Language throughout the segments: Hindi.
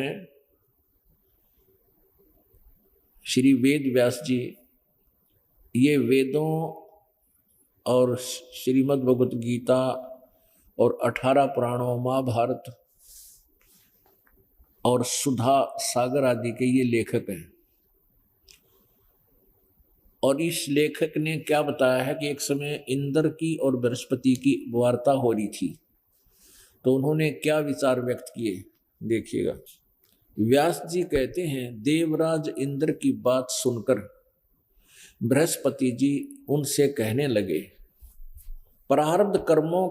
हैं श्री वेद व्यास जी, ये वेदों और श्रीमद् भगवत गीता और 18 पुराणों, महाभारत और सुधा सागर आदि के ये लेखक हैं। और इस लेखक ने क्या बताया है कि एक समय इंद्र की और बृहस्पति की वार्ता हो रही थी, तो उन्होंने क्या विचार व्यक्त किए, देखिएगा। व्यास जी कहते हैं, देवराज इंद्र की बात सुनकर बृहस्पति जी उनसे कहने लगे, प्रारब्ध कर्मों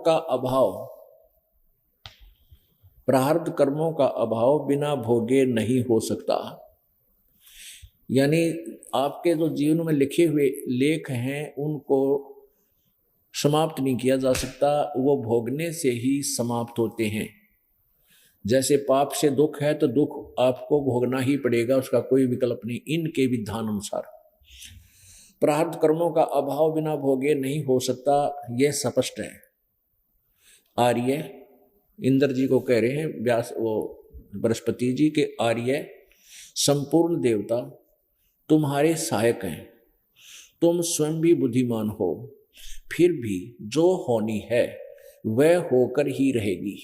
का अभाव बिना भोगे नहीं हो सकता। यानी आपके जो जीवन में लिखे हुए लेख हैं उनको समाप्त नहीं किया जा सकता, वो भोगने से ही समाप्त होते हैं। जैसे पाप से दुख है तो दुख आपको भोगना ही पड़ेगा, उसका कोई विकल्प नहीं, इनके विधान अनुसार। प्रारब्ध कर्मों का अभाव बिना भोगे नहीं हो सकता, यह स्पष्ट है। आर्य इंद्र जी को कह रहे हैं व्यास, वो बृहस्पति जी के, आर्य संपूर्ण देवता तुम्हारे सहायक हैं, तुम स्वयं भी बुद्धिमान हो, फिर भी जो होनी है वह होकर ही रहेगी,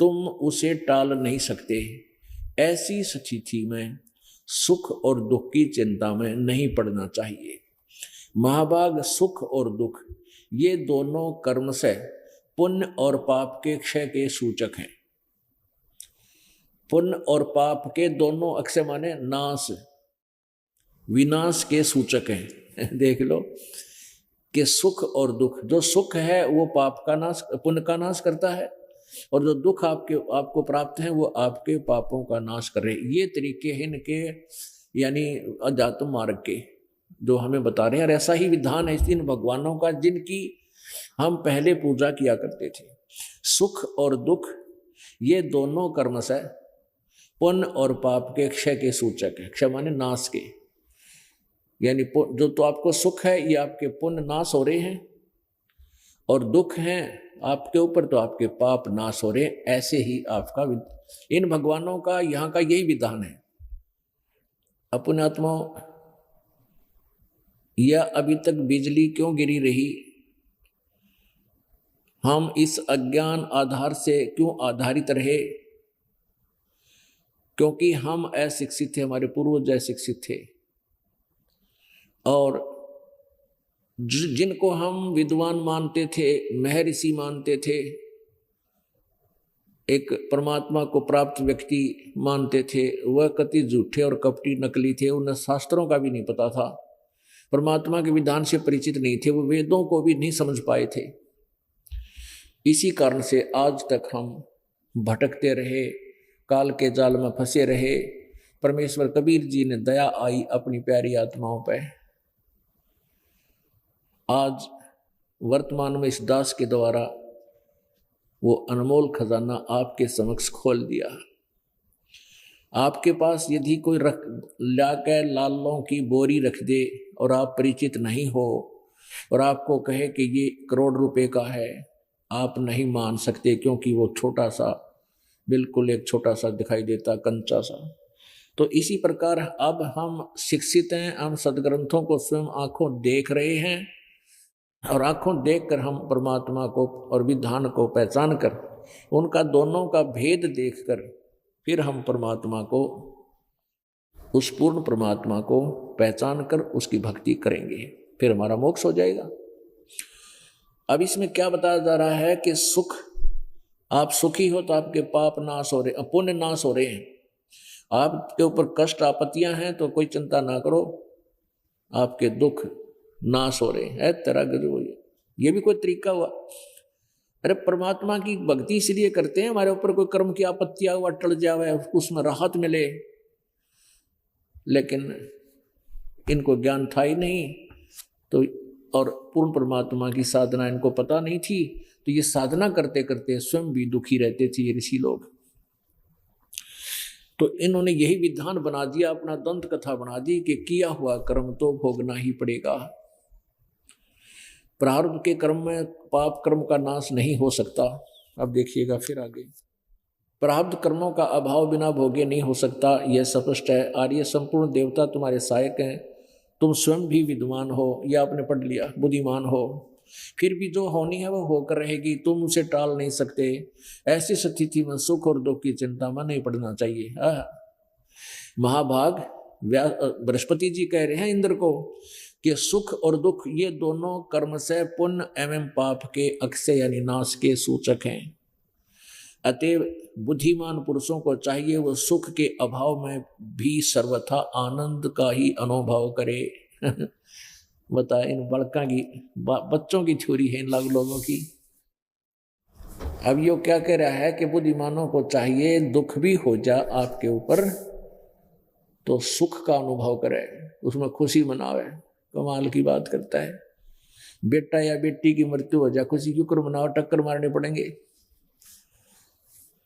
तुम उसे टाल नहीं सकते। ऐसी स्थिति में सुख और दुख की चिंता में नहीं पड़ना चाहिए। महाभाग सुख और दुख ये दोनों कर्म से पुण्य और पाप के क्षय के सूचक हैं। पुण्य और पाप के दोनों अक्षय माने नाश, विनाश के सूचक हैं। देख लो कि सुख और दुख, जो सुख है वो पाप का नाश, पुण्य का नाश करता है, और जो दुख आपको प्राप्त है वो आपके पापों का नाश कर रहे। ये तरीके हैं इनके, यानी अध्यात्म मार्ग के, जो हमें बता रहे हैं। और ऐसा ही विधान है इन भगवानों का जिनकी हम पहले पूजा किया करते थे। सुख और दुख ये दोनों कर्म से पुण्य और पाप के क्षय के सूचक है। क्षय माने नाश के, यानी जो तो आपको सुख है ये आपके पुण्य नाश हो रहे हैं, और दुख हैं आपके ऊपर तो आपके पाप नाश हो रहे हैं। ऐसे ही आपका इन भगवानों का यहाँ का यही विधान है। अपने आत्मा, यह अभी तक बिजली क्यों गिरी रही, हम इस अज्ञान आधार से क्यों आधारित रहे, क्योंकि हम अशिक्षित थे, हमारे पूर्वज अशिक्षित थे। और जिनको हम विद्वान मानते थे, महर्षि मानते थे, एक परमात्मा को प्राप्त व्यक्ति मानते थे, वह कति झूठे और कपटी नकली थे। उन्हें शास्त्रों का भी नहीं पता था, परमात्मा के विधान से परिचित नहीं थे, वो वेदों को भी नहीं समझ पाए थे। इसी कारण से आज तक हम भटकते रहे, काल के जाल में फंसे रहे। परमेश्वर कबीर जी ने दया आई अपनी प्यारी आत्माओं पर। आज वर्तमान में इस दास के द्वारा वो अनमोल खजाना आपके समक्ष खोल दिया। आपके पास यदि कोई लाकर लालों की बोरी रख दे और आप परिचित नहीं हो और आपको कहे कि ये करोड़ रुपए का है, आप नहीं मान सकते, क्योंकि वो छोटा सा, बिल्कुल एक छोटा सा दिखाई देता, कंचा सा। तो इसी प्रकार अब हम शिक्षित हैं, हम सदग्रंथों को स्वयं आंखों देख रहे हैं, और आंखों देखकर हम परमात्मा को और विधान को पहचान कर, उनका दोनों का भेद देखकर, फिर हम परमात्मा को, उस पूर्ण परमात्मा को पहचान कर उसकी भक्ति करेंगे, फिर हमारा मोक्ष हो जाएगा। अब इसमें क्या बताया जा रहा है कि सुख, आप सुखी हो तो आपके पाप नाश हो रहे, पुण्य नाश हो रहे हैं। आपके ऊपर कष्ट आपत्तियां हैं तो कोई चिंता ना करो, आपके दुख नाश हो रहे हैं। तेरा गजब, ये भी कोई तरीका हुआ? अरे परमात्मा की भक्ति इसलिए करते हैं, हमारे ऊपर कोई कर्म की आपत्तियां हुआ, टल जावे, उसमें राहत मिले, लेकिन इनको ज्ञान था ही नहीं, तो और पूर्ण परमात्मा की साधना इनको पता नहीं थी, तो ये साधना करते करते स्वयं भी दुखी रहते थे ये ऋषि लोग। तो इन्होंने यही विधान बना दिया, अपना दंत कथा बना दी कि किया हुआ कर्म तो भोगना ही पड़ेगा। प्रारब्ध के कर्म में पाप कर्म का नाश नहीं हो सकता। अब देखिएगा फिर आगे। प्रारब्ध कर्मों का अभाव बिना भोगे नहीं हो सकता, यह स्पष्ट है। आर्य संपूर्ण देवता तुम्हारे सहायक हैं, तुम स्वयं भी विद्वान हो, यह आपने पढ़ लिया, बुद्धिमान हो, फिर भी जो होनी है वह होकर रहेगी, तुम उसे टाल नहीं सकते। ऐसी स्थिति में सुख और दुख की चिंता में नहीं पड़ना चाहिए। महाभाग बृहस्पति जी कह रहे हैं इंद्र को कि सुख और दुख ये दोनों कर्म से पुण्य एवं पाप के अक्षय यानी नाश के सूचक हैं। अतएव बुद्धिमान पुरुषों को चाहिए वो सुख के अभाव में भी सर्वथा आनंद का ही अनुभव करे। बता, इन बड़का की बच्चों की थ्योरी है इन लोगों की। अब यो क्या कह रहा है कि बुद्धिमानों को चाहिए दुख भी हो जा आपके ऊपर तो सुख का अनुभव करे, उसमें खुशी मनावे। कमाल की बात करता है। बेटा या बेटी की मृत्यु हो जाए, खुशी क्यों कर मनाओ, टक्कर मारने पड़ेंगे।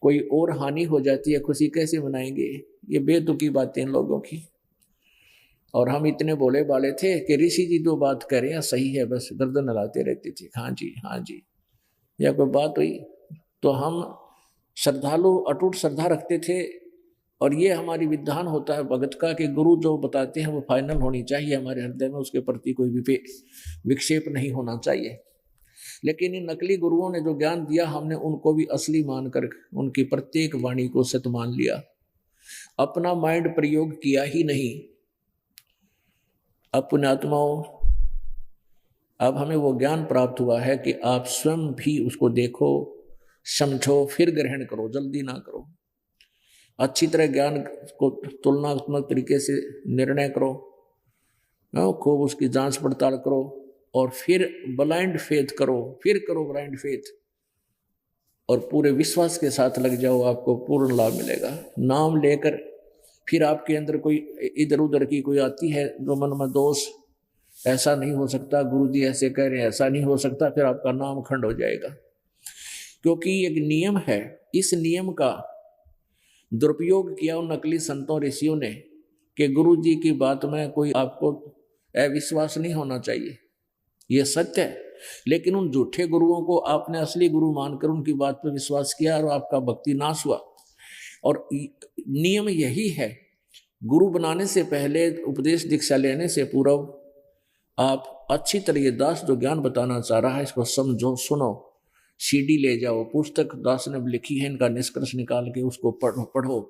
कोई और हानि हो जाती है, खुशी कैसे मनाएंगे। ये बेतुकी बातें इन लोगों की। और हम इतने बोले बाले थे कि ऋषि जी जो बात कर रहे हैं सही है, बस गर्दन हिलाते रहते थे, हाँ जी हाँ जी। या कोई बात हुई तो हम श्रद्धालु अटूट श्रद्धा रखते थे। और ये हमारी विधान होता है भगत का कि गुरु जो बताते हैं वो फाइनल होनी चाहिए हमारे हृदय में, उसके प्रति कोई विक्षेप नहीं होना चाहिए। लेकिन इन नकली गुरुओं ने जो ज्ञान दिया, हमने उनको भी असली मानकर उनकी प्रत्येक वाणी को सत्य मान लिया, अपना माइंड प्रयोग किया ही नहीं। अपने आत्माओं, अब हमें वो ज्ञान प्राप्त हुआ है कि आप स्वयं भी उसको देखो, समझो, फिर ग्रहण करो, जल्दी ना करो। अच्छी तरह ज्ञान को तुलनात्मक तरीके से निर्णय करो, खूब उसकी जांच पड़ताल करो और फिर ब्लाइंड फेथ करो, फिर करो ब्लाइंड फेथ और पूरे विश्वास के साथ लग जाओ, आपको पूर्ण लाभ मिलेगा। नाम लेकर फिर आपके अंदर कोई इधर उधर की कोई आती है जो मन में दोष, ऐसा नहीं हो सकता, गुरुजी ऐसे कह रहे हैं, ऐसा नहीं हो सकता, फिर आपका नाम खंड हो जाएगा। क्योंकि एक नियम है, इस नियम का दुरुपयोग किया उन नकली संतों ऋषियों ने कि गुरु जी की बात में कोई आपको अविश्वास नहीं होना चाहिए, ये सत्य है। लेकिन उन झूठे गुरुओं को आपने असली गुरु मानकर उनकी बात पर विश्वास किया और आपका भक्ति नाश हुआ। और नियम यही है, गुरु बनाने से पहले, उपदेश दीक्षा लेने से पूर्व आप अच्छी तरह ये दास जो ज्ञान बताना चाह रहा है इसको समझो, सुनो, सीडी ले जाओ, पुस्तक दास ने लिखी है इनका निष्कर्ष निकाल के उसको पढ़ो।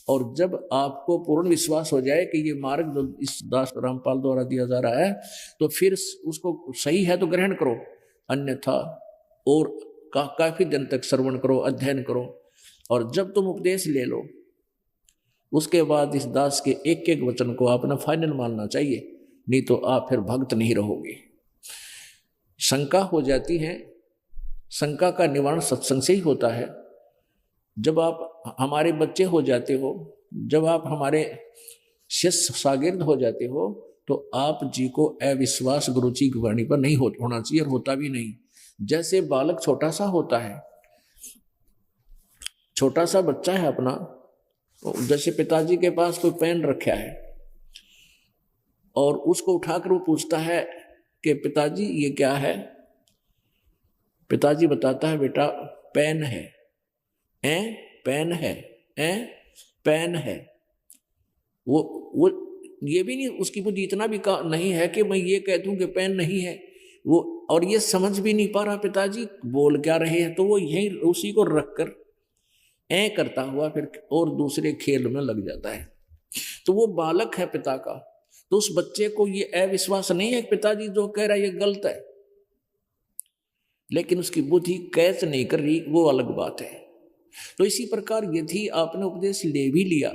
और जब आपको पूर्ण विश्वास हो जाए कि ये मार्ग जो इस दास रामपाल द्वारा दिया जा रहा है तो फिर उसको सही है तो ग्रहण करो, अन्यथा और काफी दिन तक श्रवण करो, अध्ययन करो। और जब तुम उपदेश ले लो उसके बाद इस दास के एक एक वचन को आपने फाइनल मानना चाहिए, नहीं तो आप फिर भक्त नहीं रहोगे। शंका हो जाती है, शंका का निवारण सत्संग से ही होता है। जब आप हमारे बच्चे हो जाते हो, जब आप हमारे शिष्य शागिर्द हो जाते हो तो आप जी को अविश्वास गुरु जी की वाणी पर नहीं होना चाहिए और होता भी नहीं। जैसे बालक छोटा सा होता है, छोटा सा बच्चा है अपना, जैसे पिताजी के पास कोई पेन रखा है और उसको उठाकर वो पूछता है कि पिताजी ये क्या है। पिताजी बताता है बेटा पेन है। पेन है, पेन है। वो ये भी नहीं, उसकी बुद्धि इतना भी नहीं है कि मैं ये कह दूं कि पेन नहीं है वो, और ये समझ भी नहीं पा रहा पिताजी बोल क्या रहे हैं, तो वो यही उसी को रखकर करता हुआ फिर और दूसरे खेल में लग जाता है। तो वो बालक है पिता का, तो उस बच्चे को ये अविश्वास नहीं है कि पिताजी जो कह रहा है ये गलत है, लेकिन उसकी बुद्धि कैच नहीं कर रही, वो अलग बात है। तो इसी प्रकार यदि आपने उपदेश ले भी लिया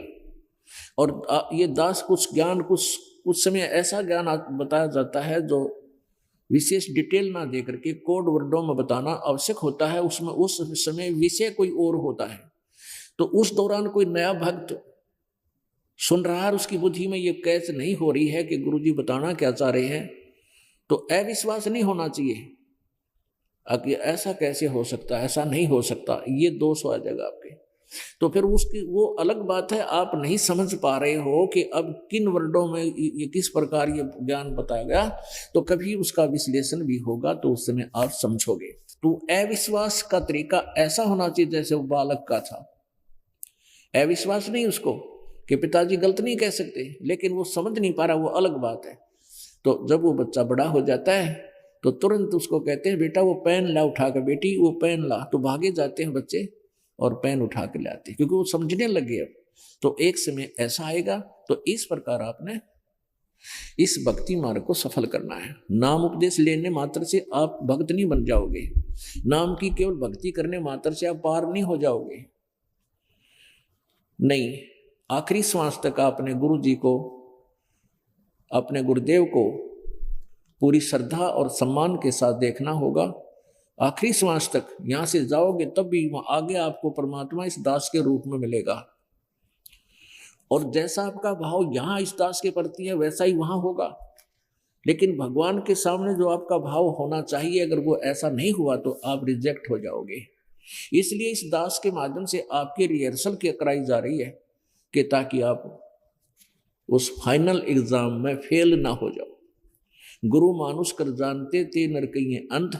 और ये दास कुछ ज्ञान कुछ समय ऐसा ज्ञान बताया जाता है जो विशेष डिटेल ना दे करके कोड वर्डों में बताना आवश्यक होता है, उसमें उस समय विषय कोई और होता है। तो उस दौरान कोई नया भक्त सुन रहा है, उसकी बुद्धि में ये कैच नहीं हो रही है कि गुरुजी बताना क्या चाह रहे हैं, तो अविश्वास नहीं होना चाहिए। ऐसा कैसे हो सकता है, ऐसा नहीं हो सकता, ये दोष आ जाएगा आपके। तो फिर उसकी वो अलग बात है, आप नहीं समझ पा रहे हो कि अब किन वर्डों में ये किस प्रकार ये ज्ञान बताया गया, तो कभी उसका विश्लेषण भी होगा तो उस समय आप समझोगे। तो अविश्वास का तरीका ऐसा होना चाहिए जैसे वो बालक का था। अविश्वास नहीं उसको कि पिताजी गलत नहीं कह सकते, लेकिन वो समझ नहीं पा रहा, वो अलग बात है। तो जब वो बच्चा बड़ा हो जाता है तो तुरंत उसको कहते हैं बेटा वो पेन ला उठा कर, बेटी वो पेन ला, तो भागे जाते हैं बच्चे और पेन उठा के लाते, क्योंकि वो समझने लगे अब। तो एक समय ऐसा आएगा। तो इस प्रकार आपने इस भक्ति मार्ग को सफल करना है। नाम उपदेश लेने मात्र से आप भक्त नहीं बन जाओगे, नाम की केवल भक्ति करने मात्र से आप पार नहीं हो जाओगे, नहीं। आखिरी श्वास तक आपने गुरु जी को, अपने गुरुदेव को पूरी श्रद्धा और सम्मान के साथ देखना होगा। आखिरी श्वास तक यहां से जाओगे तब भी वहां आगे आपको परमात्मा इस दास के रूप में मिलेगा, और जैसा आपका भाव यहां इस दास के प्रति है वैसा ही वहां होगा। लेकिन भगवान के सामने जो आपका भाव होना चाहिए, अगर वो ऐसा नहीं हुआ तो आप रिजेक्ट हो जाओगे। इसलिए इस दास के माध्यम से आपकी रिहर्सल कराई जा रही है कि ताकि आप उस फाइनल एग्जाम में फेल ना हो जाओ। गुरु मानुष कर जानते ते नरकइये अंध,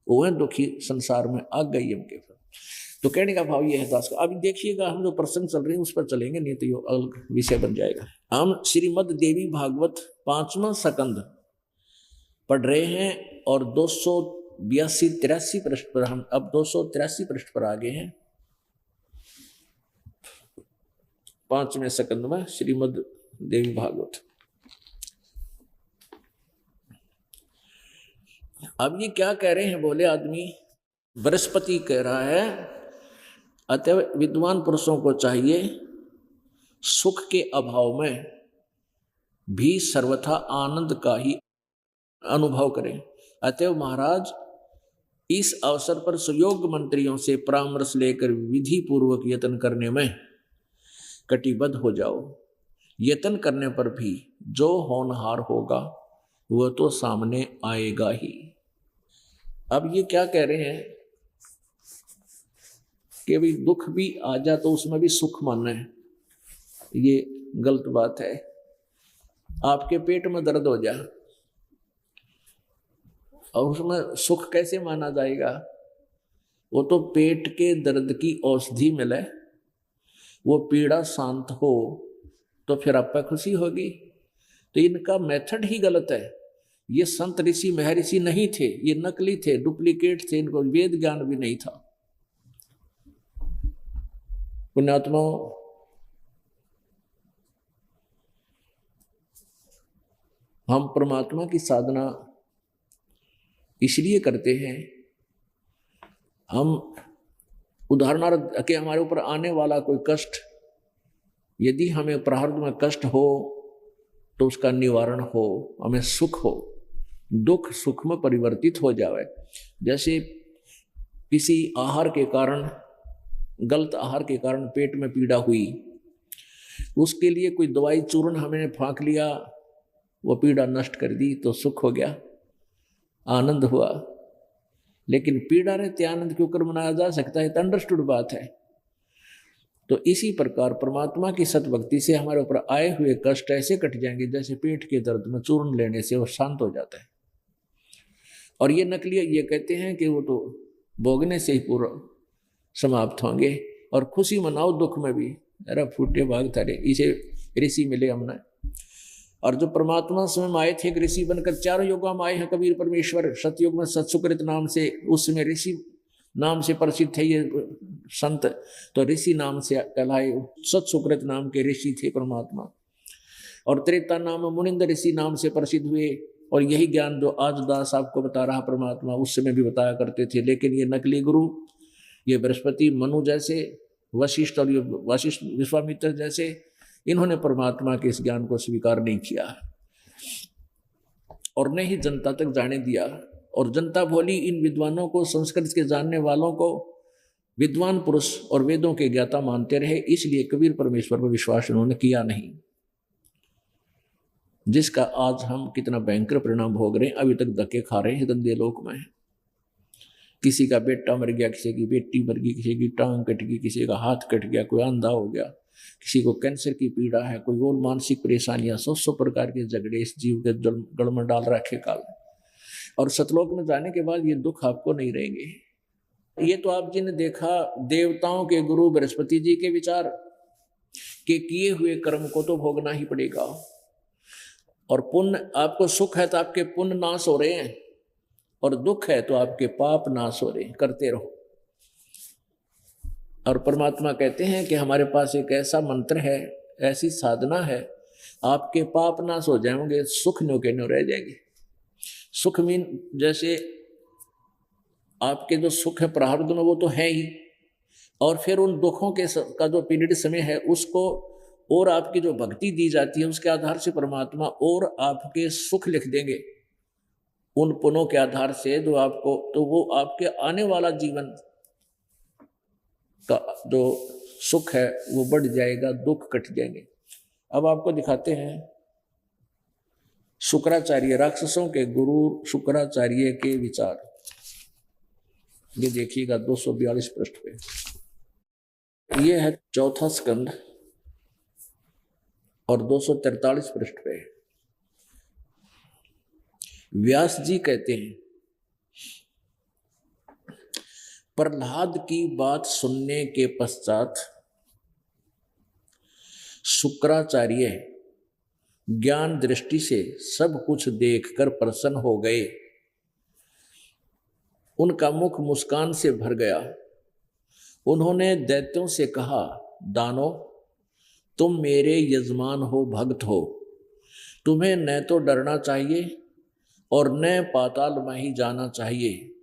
वह दुखी संसार में आ गई उनके। तो कहने का भाव ये है दास का। अभी देखिएगा, हम जो प्रसंग चल रहे हैं उस पर चलेंगे, नहीं तो ये अलग विषय बन जाएगा। हम श्रीमद् देवी भागवत 5वां स्कंद पढ़ रहे हैं और 282-83 पृष्ठ पर, हम अब 283 पृष्ठ पर आ गए हैं। 5वें स्कंद में श्रीमद् देवी भागवत। अब ये क्या कह रहे हैं, बोले आदमी, बृहस्पति कह रहा है अतः विद्वान पुरुषों को चाहिए सुख के अभाव में भी सर्वथा आनंद का ही अनुभव करें। अतः महाराज इस अवसर पर सुयोग्य मंत्रियों से परामर्श लेकर विधि पूर्वक यत्न करने में कटिबद्ध हो जाओ। यत्न करने पर भी जो होनहार होगा वह तो सामने आएगा ही। अब ये क्या कह रहे हैं कि भाई दुख भी आ जा तो उसमें भी सुख मानना है, ये गलत बात है। आपके पेट में दर्द हो जाए और उसमें सुख कैसे माना जाएगा? वो तो पेट के दर्द की औषधि मिले, वो पीड़ा शांत हो तो फिर आप पे खुशी होगी। तो इनका मेथड ही गलत है। ये संत ऋषि महर्षि नहीं थे, ये नकली थे, डुप्लीकेट थे, इनको वेद ज्ञान भी नहीं था। पुण्यात्माओं, हम परमात्मा की साधना इसलिए करते हैं, हम उदाहरणार्थ कि हमारे ऊपर आने वाला कोई कष्ट, यदि हमें प्रारब्ध में कष्ट हो तो उसका निवारण हो, हमें सुख हो, दुख सुख में परिवर्तित हो जाए। जैसे किसी आहार के कारण, गलत आहार के कारण पेट में पीड़ा हुई, उसके लिए कोई दवाई चूर्ण हमने फाँक लिया, वो पीड़ा नष्ट कर दी तो सुख हो गया, आनंद हुआ। लेकिन पीड़ा रहते आनंद क्यों कर मनाया जा सकता है? तो अंडरस्टूड बात है। तो इसी प्रकार परमात्मा की सतभक्ति से हमारे ऊपर आए हुए कष्ट ऐसे कट जाएंगे जैसे पेट के दर्द में चूर्ण लेने से वो शांत हो जाता है। और ये नकली ये कहते हैं कि वो तो भोगने से ही पूरा समाप्त होंगे, और खुशी मनाओ दुख में भी। अरे फूटे भाग थारे, इसे ऋषि मिले हमने। और जो परमात्मा स्वयं आए थे, ऋषि बनकर, चारों युगों में आए हैं कबीर परमेश्वर। सतयुग में सत्सुकृत नाम से, उसमें ऋषि नाम से प्रसिद्ध थे ये संत, तो ऋषि नाम से कहलाए। सत्सुकृत नाम के ऋषि थे परमात्मा। और त्रेता नाम मुनिंद ऋषि नाम से प्रसिद्ध हुए। और यही ज्ञान जो आज दास आपको बता रहा परमात्मा, उस समय भी बताया करते थे। लेकिन ये नकली गुरु, ये बृहस्पति, मनु जैसे, वशिष्ठ और वशिष्ठ विश्वामित्र जैसे, इन्होंने परमात्मा के इस ज्ञान को स्वीकार नहीं किया और न ही जनता तक जाने दिया। और जनता बोली इन विद्वानों को, संस्कृत के जानने वालों को विद्वान पुरुष और वेदों के ज्ञाता मानते रहे, इसलिए कबीर परमेश्वर पर विश्वास उन्होंने किया नहीं, जिसका आज हम कितना भयंकर परिणाम भोग रहे हैं। अभी तक धक्के खा रहे हैं गंदे लोक में। किसी का बेटा मर गया, किसी की बेटी मर गई, किसी की टांग कट गई, किसी का हाथ कट गया, कोई अंधा हो गया, किसी को कैंसर की पीड़ा है, कोई और मानसिक परेशानियां, 100 प्रकार के झगड़े इस जीव के गल में डाल रखे काल। और सतलोक में जाने के बाद ये दुख आपको नहीं रहेंगे। ये तो आप जी ने देखा देवताओं के गुरु बृहस्पति जी के विचार, कि किए हुए कर्म को तो भोगना ही पड़ेगा। और पुण्य, आपको सुख है तो आपके पुण्य नाश हो रहे हैं, और दुख है तो आपके पाप नाश हो रहे हैं। करते रहो। और परमात्मा कहते हैं कि हमारे पास एक ऐसा मंत्र है, ऐसी साधना है, आपके पाप नाश हो जाएंगे, सुख न्यो के न्यो रह जाएंगे। सुख मीन जैसे आपके जो सुख है प्रारब्ध में वो तो है ही, और फिर उन दुखों के का जो पीरियड समय है उसको और आपकी जो भक्ति दी जाती है उसके आधार से परमात्मा और आपके सुख लिख देंगे उन पुण्यों के आधार से जो आपको, तो वो आपके आने वाला जीवन का जो सुख है वो बढ़ जाएगा, दुख कट जाएंगे। अब आपको दिखाते हैं शुक्राचार्य, राक्षसों के गुरु शुक्राचार्य के विचार। ये देखिएगा 242 पृष्ठ पे, ये है चौथा स्कंद, और 243 पृष्ठ पे व्यास जी कहते हैं, प्रहलाद की बात सुनने के पश्चात शुक्राचार्य ज्ञान दृष्टि से सब कुछ देखकर प्रसन्न हो गए। उनका मुख मुस्कान से भर गया। उन्होंने दैत्यों से कहा, दानव, तुम मेरे यजमान हो, भक्त हो, तुम्हें न तो डरना चाहिए और न पाताल में ही जाना चाहिए।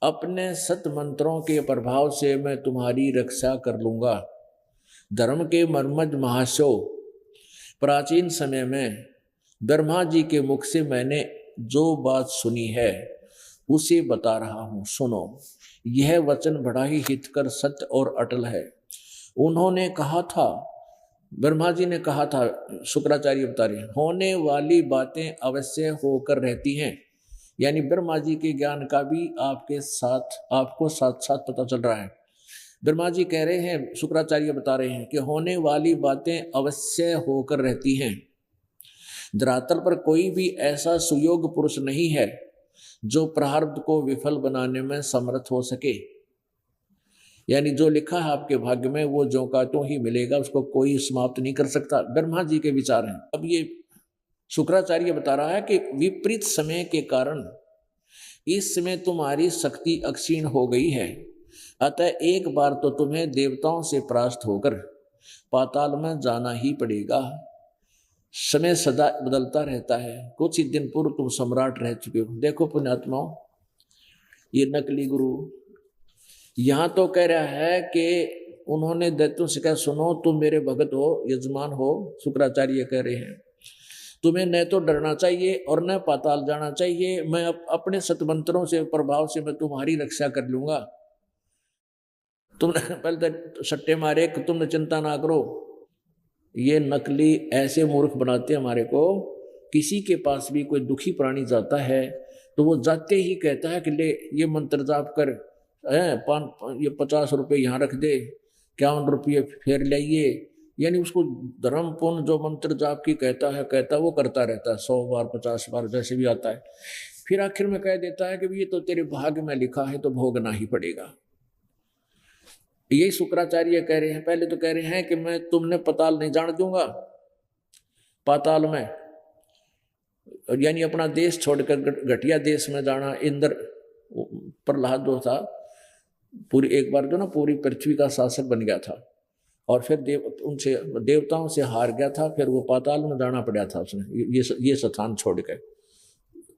अपने सत मंत्रों के प्रभाव से मैं तुम्हारी रक्षा कर लूंगा। धर्म के मर्मज महाशो, प्राचीन समय में ब्रह्मा जी के मुख से मैंने जो बात सुनी है उसे बता रहा हूं, सुनो। यह वचन बड़ा ही हितकर, सत्य और अटल है। उन्होंने कहा था, ब्रह्मा जी ने कहा था, शुक्राचार्य बता रहे हैं, होने वाली बातें अवश्य होकर रहती हैं। यानी ब्रह्मा जी के ज्ञान का भी आपके साथ, आपको साथ साथ पता चल रहा है। ब्रह्मा जी कह रहे हैं, शुक्राचार्य बता रहे हैं कि होने वाली बातें अवश्य होकर रहती हैं। धरातल पर कोई भी ऐसा सुयोग पुरुष नहीं है जो प्रारब्ध को विफल बनाने में समर्थ हो सके। यानी जो लिखा है आपके भाग्य में वो जो का तो ही मिलेगा, उसको कोई समाप्त नहीं कर सकता। ब्रह्मा जी के विचार हैं। अब ये शुक्राचार्य बता रहा है कि विपरीत समय के कारण इस समय तुम्हारी शक्ति अक्षीण हो गई है, अतः एक बार तो तुम्हें देवताओं से परास्त होकर पाताल में जाना ही पड़ेगा। समय सदा बदलता रहता है। कुछ ही दिन पूर्व तुम सम्राट रह चुके हो। देखो पुण्यात्माओं, ये नकली गुरु यहाँ तो कह रहा है कि उन्होंने दैत्यों से कहा, सुनो तुम मेरे भगत हो, यजमान हो। शुक्राचार्य कह रहे हैं तुम्हें न तो डरना चाहिए और न पाताल जाना चाहिए। मैं अपने सतमंत्रों से प्रभाव से मैं तुम्हारी रक्षा कर लूंगा। तुमने पहले तो सट्टे मारे कि तुमने चिंता ना करो। ये नकली ऐसे मूर्ख बनाते हमारे को। किसी के पास भी कोई दुखी प्राणी जाता है तो वो जाते ही कहता है कि ले ये मंत्र जाप कर, ये 50 रुपये यहाँ रख दे, 51 रुपये फेर लाइए। यानी उसको धर्म पुण्य जो मंत्र जाप की कहता वो करता रहता है 100 बार 50 बार जैसे भी आता है। फिर आखिर में कह देता है कि ये तो तेरे भाग्य में लिखा है तो भोगना ही पड़ेगा। यही शुक्राचार्य कह रहे हैं। पहले तो कह रहे हैं कि मैं तुमने पाताल नहीं जान दूंगा, पाताल में यानी अपना देश छोड़कर घटिया देश में जाना। इंद्र प्रहलाद जो था पूरी एक बार जो ना पूरी पृथ्वी का शासक बन गया था और फिर देवताओं से हार गया था। फिर वो पाताल में जाना पड़ा था उसने, ये स्थान छोड़ के।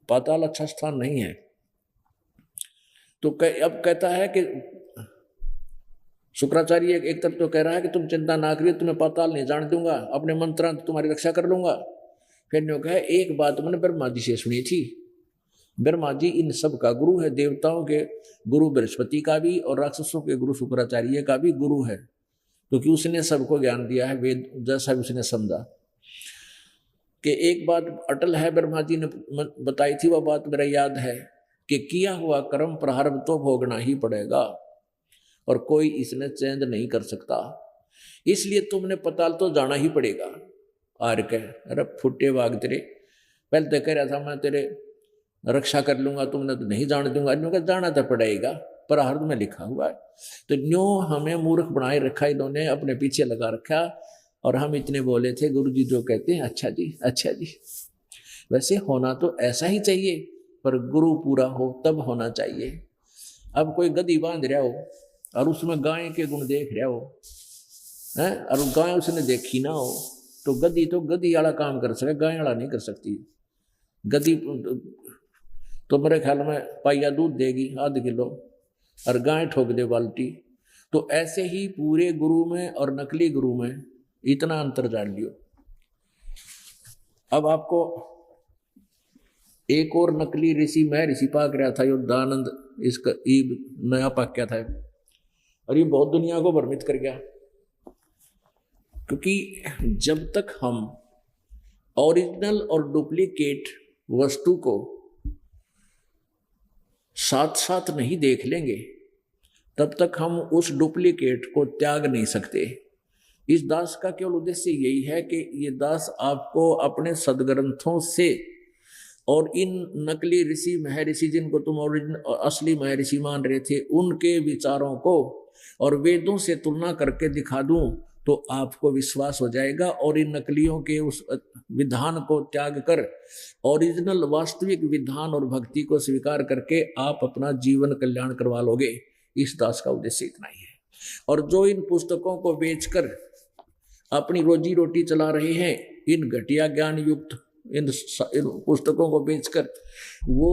पाताल अच्छा स्थान नहीं है। तो अब कहता है कि शुक्राचार्य एक तरफ तो कह रहा है कि तुम चिंता ना करिए, तुम्हें पाताल नहीं जान दूंगा, अपने मंत्रां तुम्हारी रक्षा कर लूंगा। फिर न्यों कहा एक बात मैंने ब्रह्मा जी से सुनी थी। ब्रह्मा जी इन सब का गुरु है, देवताओं के गुरु बृहस्पति का भी और राक्षसों के गुरु शुक्राचार्य का भी गुरु है, क्योंकि उसने सबको ज्ञान दिया है, वेद जैसा भी उसने समझा। कि एक बात अटल है, ब्रह्मा जी ने बताई थी, वह बात मेरा याद है कि किया हुआ कर्म प्रारब्ध तो भोगना ही पड़ेगा और कोई इसने चेंज नहीं कर सकता। इसलिए तुमने पाताल तो जाना ही पड़ेगा। आर कह, अरे फुटे वाग तेरे, पहले तो कह रहा था मैं तेरे रक्षा कर लूंगा, तुमने तो नहीं जाने दूंगा। न्यों जाना तो पड़ेगा, प्रारब्ध में लिखा हुआ है। तो न्यों हमें मूर्ख बनाए रखा इन्होंने, अपने पीछे लगा रखा और हम इतने बोले थे, गुरु जी जो कहते हैं अच्छा जी अच्छा जी। वैसे होना तो ऐसा ही चाहिए, पर गुरु पूरा हो तब होना चाहिए। अब कोई गधी बांध रहा हो और उसमें गाय के गुण देख रहा हो है, और गाय उसने देखी ना हो, तो गधी वाला काम कर सके, गाय वाला नहीं कर सकती। गधी तो मेरे ख्याल में पाइया दूध देगी आध किलो, और गाय ठोक दे बाल्टी। तो ऐसे ही पूरे गुरु में और नकली गुरु में इतना अंतर जान लियो। अब आपको एक और नकली ऋषि मैं ऋषि पाक रहा था, योद्धानंद, इसका नया पाक क्या था, और ये बहुत दुनिया को भ्रमित कर गया। क्योंकि जब तक हम ओरिजिनल और डुप्लीकेट वस्तु को साथ साथ नहीं देख लेंगे, तब तक हम उस डुप्लीकेट को त्याग नहीं सकते। इस दास का केवल उद्देश्य यही है कि ये दास आपको अपने सदग्रंथों से और इन नकली ऋषि महर्षि जिनको तुम ओरिजिनल असली महर्षि मान रहे थे, उनके विचारों को और वेदों से तुलना करके दिखा दूं, तो आपको विश्वास हो जाएगा और इन नकलियों के उस विधान को त्याग कर ओरिजिनल वास्तविक विधान और भक्ति को स्वीकार करके आप अपना जीवन कल्याण करवा लोगे। इस दास का उद्देश्य इतना ही है। और जो इन पुस्तकों को बेचकर अपनी रोजी रोटी चला रहे हैं, इन घटिया ज्ञान युक्त इन पुस्तकों को बेचकर, वो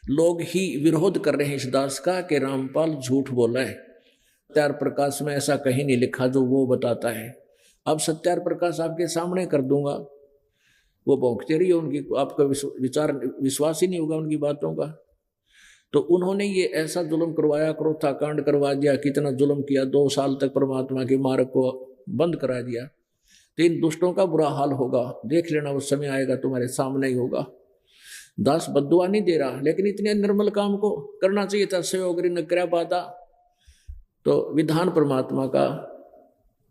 लोग ही विरोध कर रहे हैं इस दास का कि रामपाल झूठ बोला है। सत्यार प्रकाश में ऐसा कहीं नहीं लिखा जो वो बताता है। अब सत्यार प्रकाश आपके सामने कर दूंगा, वो भौंकते रहिए, उनकी आपका विचार विश्वास ही नहीं होगा उनकी बातों का। तो उन्होंने ये ऐसा जुल्म करवाया, क्रोथा कांड करवा दिया, कितना जुल्म किया, 2 साल तक परमात्मा के मार्ग को बंद करा दिया। तो इन दुष्टों का बुरा हाल होगा, देख लेना, उस समय आएगा तुम्हारे सामने ही होगा। दास बद्दुआ नहीं दे रहा, लेकिन इतने निर्मल काम को करना चाहिए था। सहयोगी न कर पाता, तो विधान परमात्मा का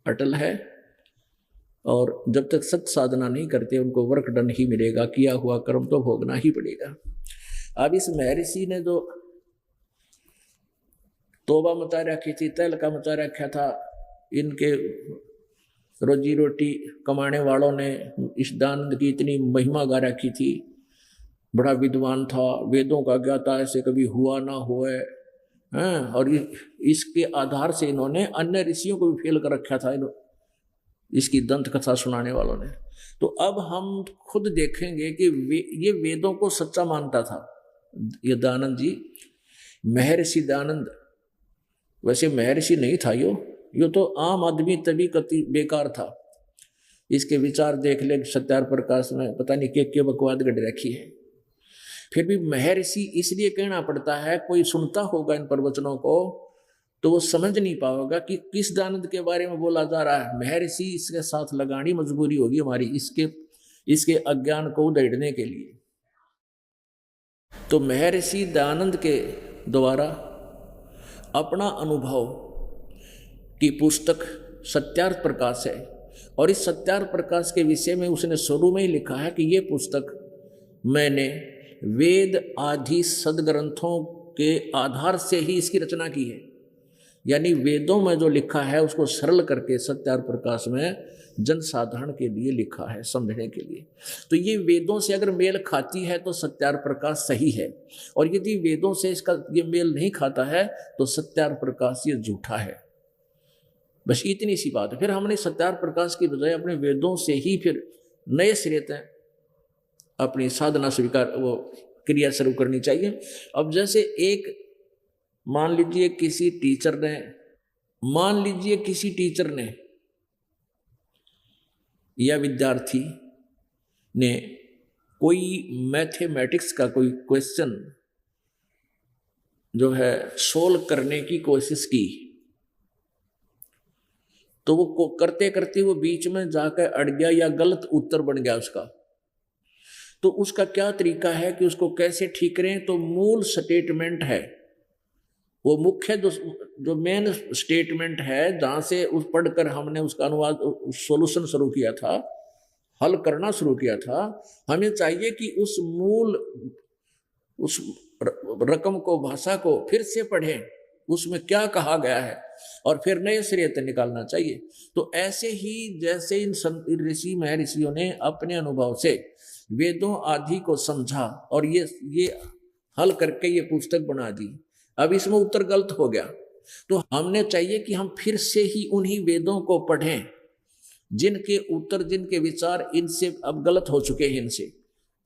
अटल है, और जब तक सत साधना नहीं करते उनको वर्कडन ही मिलेगा, किया हुआ कर्म तो भोगना ही पड़ेगा। अब इस महर्षि ने जो तोबा मचा रखी थी, तहलका मचा रखा था, इनके रोजी रोटी कमाने वालों ने इस दानंद की इतनी महिमा गा रखी थी। बड़ा विद्वान था, वेदों का ज्ञाता, ऐसे कभी हुआ ना हुए हैं, और इसके आधार से इन्होंने अन्य ऋषियों को भी फेल कर रखा था इसकी दंत कथा सुनाने वालों ने। तो अब हम खुद देखेंगे कि ये वेदों को सच्चा मानता था ये दानंद जी, महर्षि दानंद। वैसे महर्षि नहीं था यो तो आम आदमी तभी कति बेकार था। इसके विचार देख ले सत्यार प्रकाश में, पता नहीं क्या बकवाद गढ़ रखी है। फिर भी महर्षि इसलिए कहना पड़ता है, कोई सुनता होगा इन प्रवचनों को तो वो समझ नहीं पाएगा कि किस दानंद के बारे में बोला जा रहा है। महर्षि इसके साथ लगानी मजबूरी होगी हमारी, इसके अज्ञान को उधेड़ने के लिए। तो महर्षि दानंद के द्वारा अपना अनुभव की पुस्तक सत्यार्थ प्रकाश है, और इस सत्यार्थ प्रकाश के विषय में उसने शुरू में ही लिखा है कि ये पुस्तक मैंने वेद आदि सदग्रंथों के आधार से ही इसकी रचना की है। यानी वेदों में जो लिखा है उसको सरल करके सत्यार्थ प्रकाश में जनसाधारण के लिए लिखा है, समझने के लिए। तो ये वेदों से अगर मेल खाती है तो सत्यार्थ प्रकाश सही है, और यदि वेदों से इसका ये मेल नहीं खाता है तो सत्यार्थ प्रकाश ये झूठा है। बस इतनी सी बात है। फिर हमने सत्यार्थ प्रकाश की बजाय अपने वेदों से ही फिर नए सिरे से अपनी साधना स्वीकार वो क्रिया शुरू करनी चाहिए। अब जैसे एक मान लीजिए किसी टीचर ने या विद्यार्थी ने कोई मैथमेटिक्स का कोई क्वेश्चन जो है सोल्व करने की कोशिश की, तो वो करते करते वो बीच में जाकर अड़ गया या गलत उत्तर बन गया उसका, तो उसका क्या तरीका है कि उसको कैसे ठीक करें। तो मूल स्टेटमेंट है, वो मुख्य जो मेन स्टेटमेंट है जहाँ से उस पढ़कर हमने उसका अनुवाद सॉल्यूशन शुरू किया था, हल करना शुरू किया था, हमें चाहिए कि उस मूल उस रकम को, भाषा को फिर से पढ़ें, उसमें क्या कहा गया है, और फिर नए सिरे से निकालना चाहिए। तो ऐसे ही जैसे इन ऋषि महर्षियों ने अपने अनुभव से वेदों आदि को समझा और ये हल करके ये पुस्तक बना दी, अब इसमें उत्तर गलत हो गया, तो हमने चाहिए कि हम फिर से ही उन्हीं वेदों को पढ़ें जिनके उत्तर, जिनके विचार इनसे अब गलत हो चुके हैं इनसे,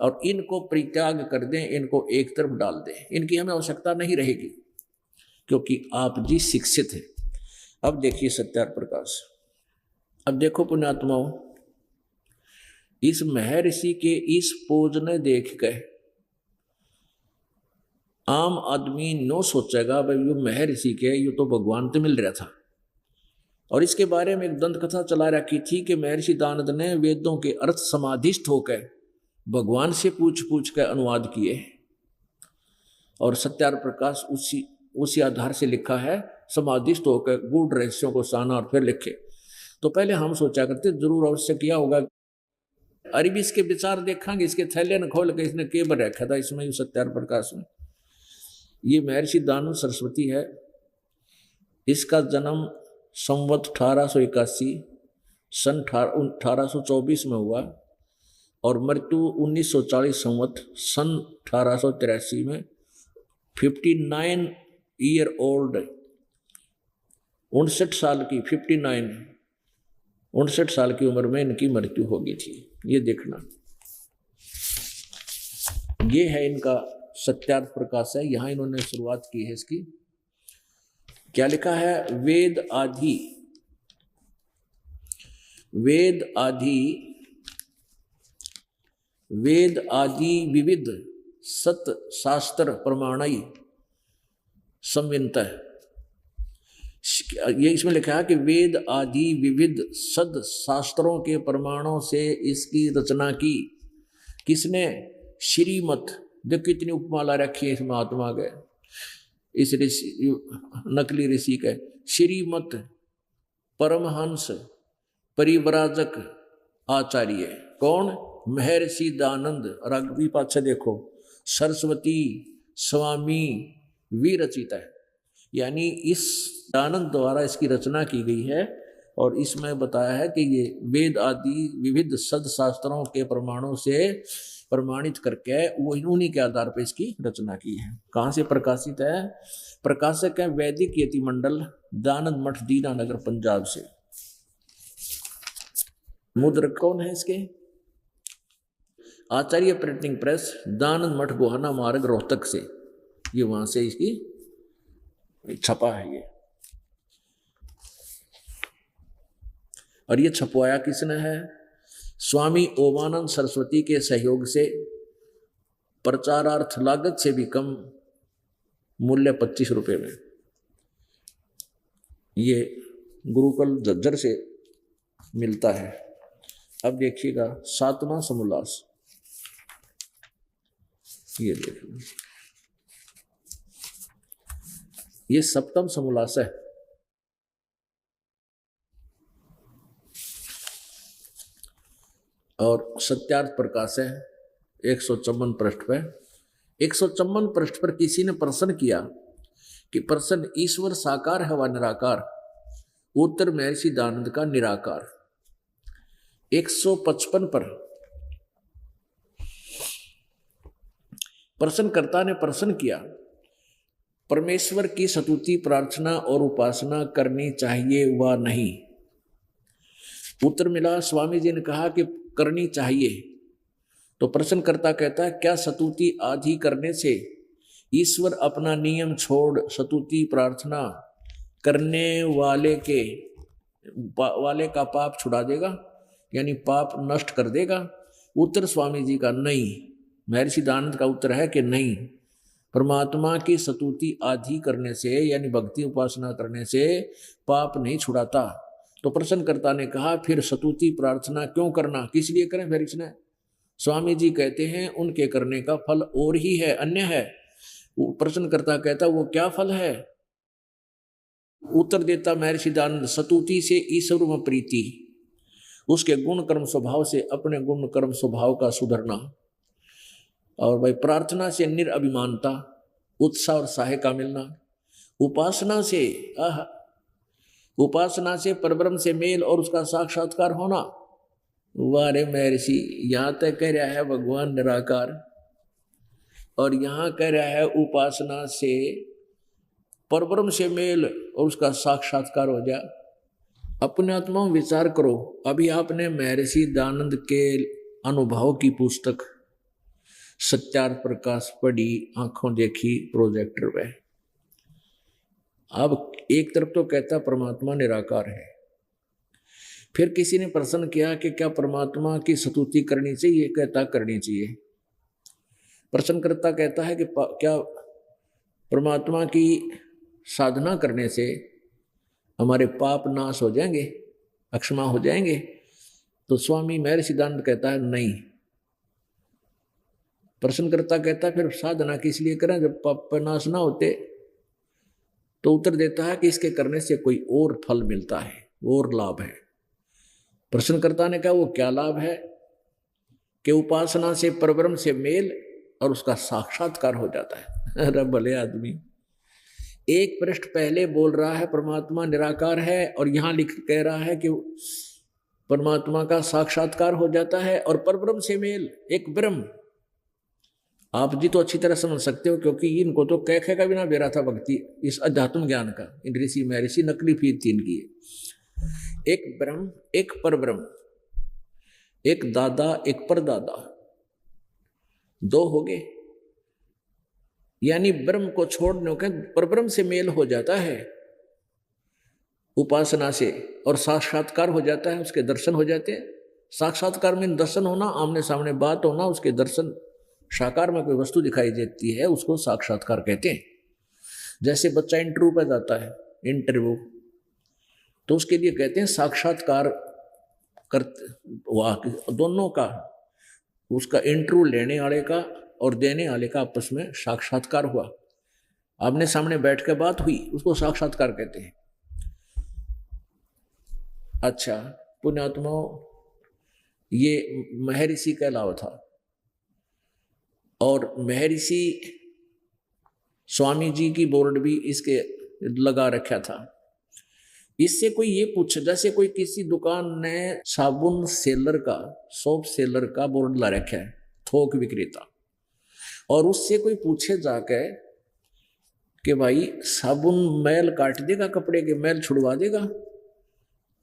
और इनको परित्याग कर दें, इनको एक तरफ डाल दें, इनकी हमें आवश्यकता नहीं रहेगी, क्योंकि आप जी शिक्षित हैं। अब देखिए सत्यार्थ प्रकाश, अब देखो पुण्यात्माओं, इस महर्षि के इस पोज ने देख कर आम आदमी नो सोचेगा भाई ये महर्षि के, ये तो भगवान से मिल रहा था। और इसके बारे में एक दंत कथा चला रखी थी कि महर्षि दानद ने वेदों के अर्थ समाधिस्थ होकर भगवान से पूछ पूछ कर अनुवाद किए, और सत्यार्थ प्रकाश उसी आधार से लिखा है, समाधिस्थ होकर गूढ़ रहस्यों को साना और फिर लिखे। तो पहले हम सोचा करते जरूर अवश्य किया होगा, अरबी इसके विचार देखेंगे, इसके थैले न खोल के इसने केबर रखा था इसमें सत्यार्थ प्रकाश में। ये महर्षि दानद सरस्वती है, इसका जन्म संवत 1881 सन 1824 में हुआ और मृत्यु 1940 संवत सन 1883 में 59 ईयर ओल्ड, 59 साल की 59 साल की उम्र में इनकी मृत्यु हो गई थी। ये देखना, ये है इनका सत्यार्थ प्रकाश है, यहां इन्होंने शुरुआत की है इसकी। क्या लिखा है? वेद आदि विविध सत शास्त्र प्रमाणई संवित। ये इसमें लिखा है कि वेद आदि विविध सद शास्त्रों के प्रमाणों से इसकी रचना की। किसने? श्रीमत। देखो कितनी उपमा ला रखी है इस महात्मा के, इस ऋषि, नकली ऋषि के। श्रीमत परमहंस परिव्राजक आचार्य। कौन? महर्षि दानंद। और अगली पाछे देखो, सरस्वती स्वामी विरचित है, यानी इस दानंद द्वारा इसकी रचना की गई है। और इसमें बताया है कि ये वेद आदि विविध सद शास्त्रों के प्रमाणों से प्रमाणित करके वो उन्हीं के आधार पर इसकी रचना की है। कहाँ से प्रकाशित है? प्रकाशक है वैदिक यति मंडल, दानंद मठ, दीनानगर, पंजाब से। मुद्रक कौन है इसके? आचार्य प्रिंटिंग प्रेस, दानंद मठ, गोहाना मार्ग, रोहतक से। ये वहां से इसकी छपा है ये। और ये छपवाया किसने है? स्वामी ओमानंद सरस्वती के सहयोग से। प्रचारार्थ लागत से भी कम मूल्य 25 रुपये में। ये गुरुकुल झज्जर से मिलता है। अब देखिएगा 7वां समोल्लास, ये देखिए, ये 7वां समोल्लास है। और सत्यार्थ प्रकाश है 154 पृष्ठ पे। 154 पृष्ठ पर किसी ने प्रश्न किया कि प्रश्न ईश्वर साकार है व निराकार? उत्तर महर्षि दानंद का निराकार। 155 पर प्रश्नकर्ता ने प्रश्न किया, परमेश्वर की स्तुति, प्रार्थना और उपासना करनी चाहिए व नहीं? उत्तर मिला, स्वामी जी ने कहा कि करनी चाहिए। तो प्रश्नकर्ता कहता है, क्या स्तुति आदि करने से ईश्वर अपना नियम छोड़ स्तुति प्रार्थना करने वाले का पाप छुड़ा देगा, यानी पाप नष्ट कर देगा? उत्तर स्वामी जी का नहीं। महर्षि दानंद का उत्तर है कि नहीं, परमात्मा की स्तुति आदि करने से यानी भक्ति उपासना करने से पाप नहीं छुड़ाता। तो प्रश्नकर्ता ने कहा, फिर स्तुति प्रार्थना क्यों करना, किस लिए करें फिर इसने? स्वामी जी कहते हैं उनके करने का फल और ही है, अन्य है। प्रश्नकर्ता कहता वो क्या फल है? उत्तर देता महर्षि दानंद, स्तुति से ईश्वर में प्रीति, उसके गुण कर्म स्वभाव से अपने गुण कर्म स्वभाव का सुधरना, और भाई प्रार्थना से निरअभिमानता, उत्साह और साहे का मिलना, उपासना से, आह, उपासना से परब्रह्म से मेल और उसका साक्षात्कार होना। वारे महर्षि, यहां तक कह रहा है भगवान निराकार, और यहां कह रहा है उपासना से परब्रह्म से मेल और उसका साक्षात्कार हो जाए। अपने आत्मा में विचार करो। अभी आपने महर्षि दयानंद के अनुभव की पुस्तक सत्यार्थ प्रकाश पढ़ी, आंखों देखी प्रोजेक्टर पे। अब एक तरफ तो कहता परमात्मा निराकार है, फिर किसी ने प्रश्न किया कि क्या परमात्मा की स्तुति करनी चाहिए? कहता करनी चाहिए। प्रश्नकर्ता कहता है कि क्या परमात्मा की साधना करने से हमारे पाप नाश हो जाएंगे, अक्षमा हो जाएंगे? तो स्वामी महर्षि दयानंद कहता है नहीं। प्रश्नकर्ता कहता है फिर साधना किस लिए करें जब पाप नाश ना होते? तो उत्तर देता है कि इसके करने से कोई और फल मिलता है, और लाभ है। प्रश्नकर्ता ने कहा वो क्या लाभ है? कि उपासना से परब्रह्म से मेल और उसका साक्षात्कार हो जाता है। अरे भले आदमी, एक पृष्ठ पहले बोल रहा है परमात्मा निराकार है, और यहां लिख कह रहा है कि परमात्मा का साक्षात्कार हो जाता है और परब्रह्म से मेल, एक ब्रह्म। आप जी तो अच्छी तरह समझ सकते हो, क्योंकि इनको तो कह का बिना बेरा था भक्ति इस अध्यात्म ज्ञान का। इन ऋषि महर्षि नकली फीत तीन की है। एक ब्रह्म, एक परब्रह्म, एक दादा, एक परदादा, दो हो गए। यानी ब्रह्म को छोड़ने के परब्रह्म से मेल हो जाता है उपासना से, और साक्षात्कार हो जाता है, उसके दर्शन हो जाते हैं। साक्षात्कार में दर्शन होना, आमने सामने बात होना, उसके दर्शन, साकार में कोई वस्तु दिखाई देती है, उसको साक्षात्कार कहते हैं। जैसे बच्चा इंटरव्यू पर जाता है, इंटरव्यू, तो उसके लिए कहते हैं साक्षात्कार करते, दोनों का, उसका इंटरव्यू लेने वाले का और देने वाले का आपस में साक्षात्कार हुआ, आमने सामने बैठ के बात हुई, उसको साक्षात्कार कहते हैं। अच्छा पुण्यात्मा, ये महर्षि का अलावा था, और महर्षि स्वामी जी की बोर्ड भी इसके लगा रखा था। इससे कोई ये पूछे, जैसे कोई किसी दुकान ने साबुन सेलर का, सोप सेलर का बोर्ड ला रखा है, थोक विक्रेता, और उससे कोई पूछे जाके कि भाई साबुन मैल काट देगा, कपड़े के मैल छुड़वा देगा,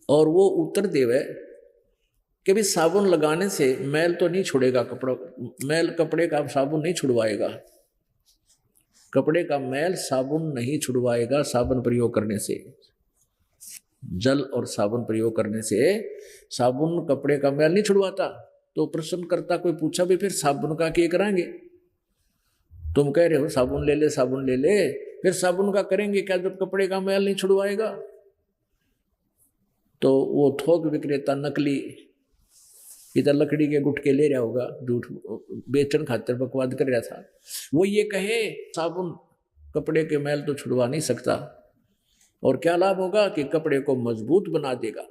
और वो उत्तर देवे कि भाई साबुन लगाने से मैल तो नहीं छुड़ेगा, कपड़ा मैल कपड़े का साबुन नहीं छुड़वाएगा, कपड़े का मैल साबुन नहीं छुड़वाएगा, साबुन प्रयोग करने से, जल और साबुन प्रयोग करने से साबुन कपड़े का मैल नहीं छुड़वाता। तो प्रश्नकर्ता कोई पूछा भी फिर साबुन का क्या करेंगे? तुम कह रहे हो साबुन ले ले, साबुन ले ले, फिर साबुन का करेंगे क्या जब कपड़े का मैल नहीं छुड़वाएगा? तो वो थोक विक्रेता नकली इधर लकड़ी के गुटके ले रहा होगा, झूठ बेचन खातिर बकवाद कर रहा था। वो ये कहे साबुन कपड़े के मैल तो छुड़वा नहीं सकता, और क्या लाभ होगा कि कपड़े को मजबूत बना देगा।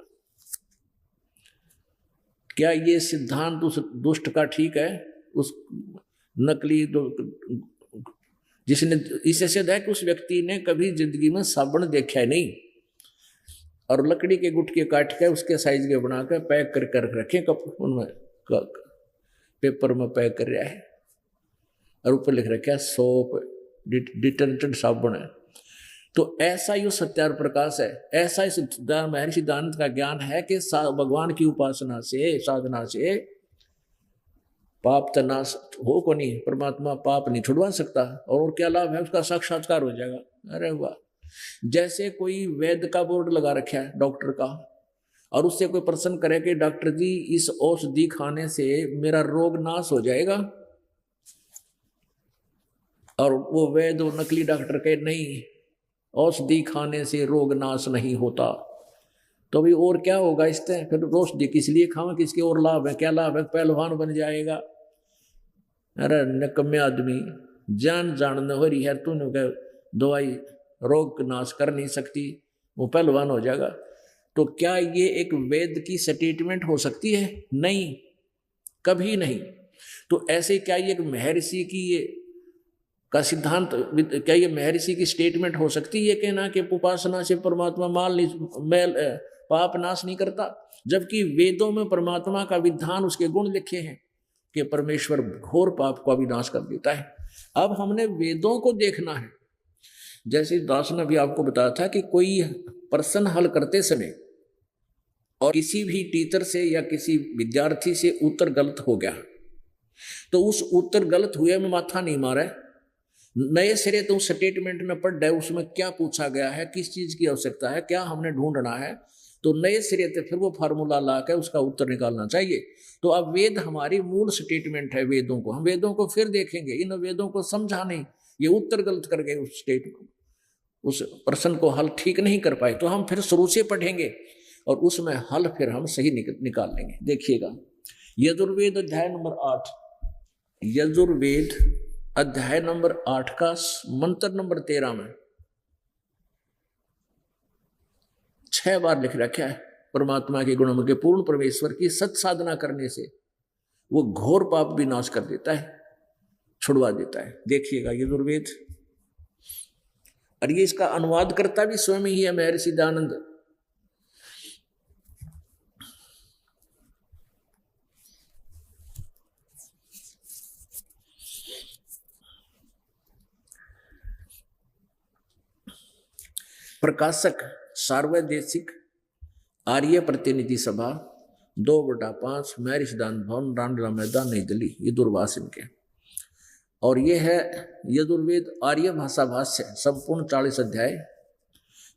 क्या ये सिद्धांत उस दुष्ट का ठीक है? उस नकली जिसने, इससे सिद्ध है कि उस व्यक्ति ने कभी जिंदगी में साबुन देखा नहीं, और लकड़ी के गुटके काट के उसके साइज के बनाकर पैक कर रखे कप, उनमें पेपर में पैक कर रहा है, और ऊपर लिख रखा है सोप डिटर्जेंट साबुन है। तो ऐसा ही सत्यार्थ प्रकाश है, ऐसा ही महर्षि दयानंद का ज्ञान है कि भगवान की उपासना से, साधना से पाप तो नाश हो को नहीं, परमात्मा पाप नहीं छुड़वा सकता, और क्या लाभ है? उसका साक्षात्कार हो जाएगा। अरे वाह! जैसे कोई वैद्य का बोर्ड लगा रखा है डॉक्टर का, और उससे कोई प्रश्न करे कि डॉक्टर जी इस औषधि खाने से मेरा रोग नाश हो जाएगा, और वो वैद्य नकली डॉक्टर कहे नहीं, औषधि खाने से रोग नाश नहीं होता, तो भी और क्या होगा इससे? फिर औषधि किस लिए खावा, किसके और लाभ है? क्या लाभ है? पहलवान बन जाएगा। अरे निकम्मे आदमी, जान न हो रही है, तूने दवाई रोग नाश कर नहीं सकती, वो पहलवान हो जाएगा। तो क्या ये एक वेद की स्टेटमेंट हो सकती है? नहीं, कभी नहीं। तो ऐसे क्या ये महर्षि की ये का सिद्धांत, क्या ये महर्षि की स्टेटमेंट हो सकती है ये कहना कि उपासना से परमात्मा पाप नाश नहीं करता, जबकि वेदों में परमात्मा का विधान, उसके गुण लिखे हैं कि परमेश्वर घोर पाप का विनाश कर देता है। अब हमने वेदों को देखना है। जैसे दास ने भी आपको बताया था कि कोई प्रश्न हल करते समय और किसी भी टीचर से या किसी विद्यार्थी से उत्तर गलत हो गया, तो उस उत्तर गलत हुए में माथा नहीं मारा, नए सिरे तो उस स्टेटमेंट में पढ़ रहे उसमें क्या पूछा गया है, किस चीज की आवश्यकता है, क्या हमने ढूंढना है, तो नए सिरे से फिर वो फार्मूला ला कर उसका उत्तर निकालना चाहिए। तो अब वेद हमारी मूल स्टेटमेंट है, वेदों को हम वेदों को फिर देखेंगे, इन वेदों को समझा नहीं, ये उत्तर गलत कर गए, उस स्टेटमेंट उस प्रश्न को हल ठीक नहीं कर पाए, तो हम फिर शुरू से पढ़ेंगे और उसमें हल फिर हम सही निकाल लेंगे। देखिएगा यजुर्वेद अध्याय नंबर 8, यजुर्वेद अध्याय नंबर 8 का मंत्र नंबर 13 में 6 बार लिख रखा है, परमात्मा के गुणों के पूर्ण परमेश्वर की सत साधना करने से वो घोर पाप विनाश कर देता है, छुड़वा देता है। देखिएगा यजुर्वेद, और ये इसका अनुवाद करता भी स्वयं ही है महर्षि दयानंद। प्रकाशक सार्वदेशिक आर्य प्रतिनिधि सभा 2/5 महर्षि दयानंद भवन, रामलीला मैदान, नई दिल्ली, ये दूरभाष इनके। और ये है यजुर्वेद आर्य भाषा भाष्य, संपूर्ण 40 अध्याय,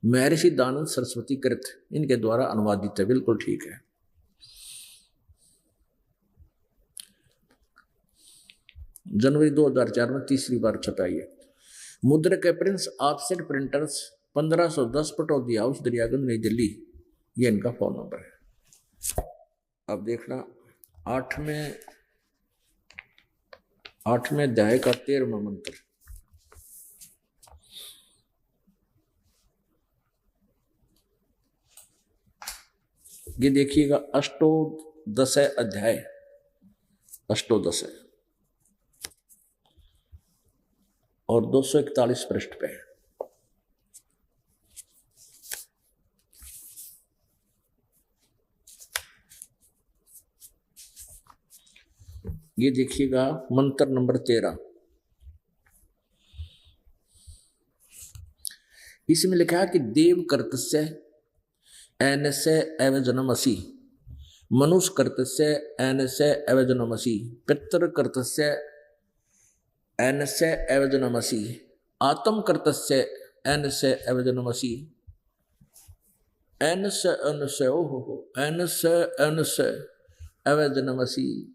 महर्षि दयानंद सरस्वती कृत, इनके द्वारा अनुवादित है। बिल्कुल ठीक है। जनवरी 2004 में तीसरी बार छपाई है। मुद्रक Prince offset printers 1510 Pataudi house, Daryaganj, नई दिल्ली, ये इनका फोन नंबर है। अब देखना 8वें अध्याय का 13वां मंत्र, ये देखिएगा अष्टोदश अध्याय, अष्टोदश और 241 पृष्ठ पे। ये देखिएगा मंत्र नंबर 13, इसमें लिखा है कि देव कर्तस्य एनस्य एव जनमसि, मनुष्य कर्तस्य एनस्य एव जनमसि, पितृ कर्तस्य एनस्य एव जनमसि, आत्म कर्तस्य एनस्य एव जनमसि, एनस्य एनस्य ओहो एनस्य एनस्य एव जनमसि।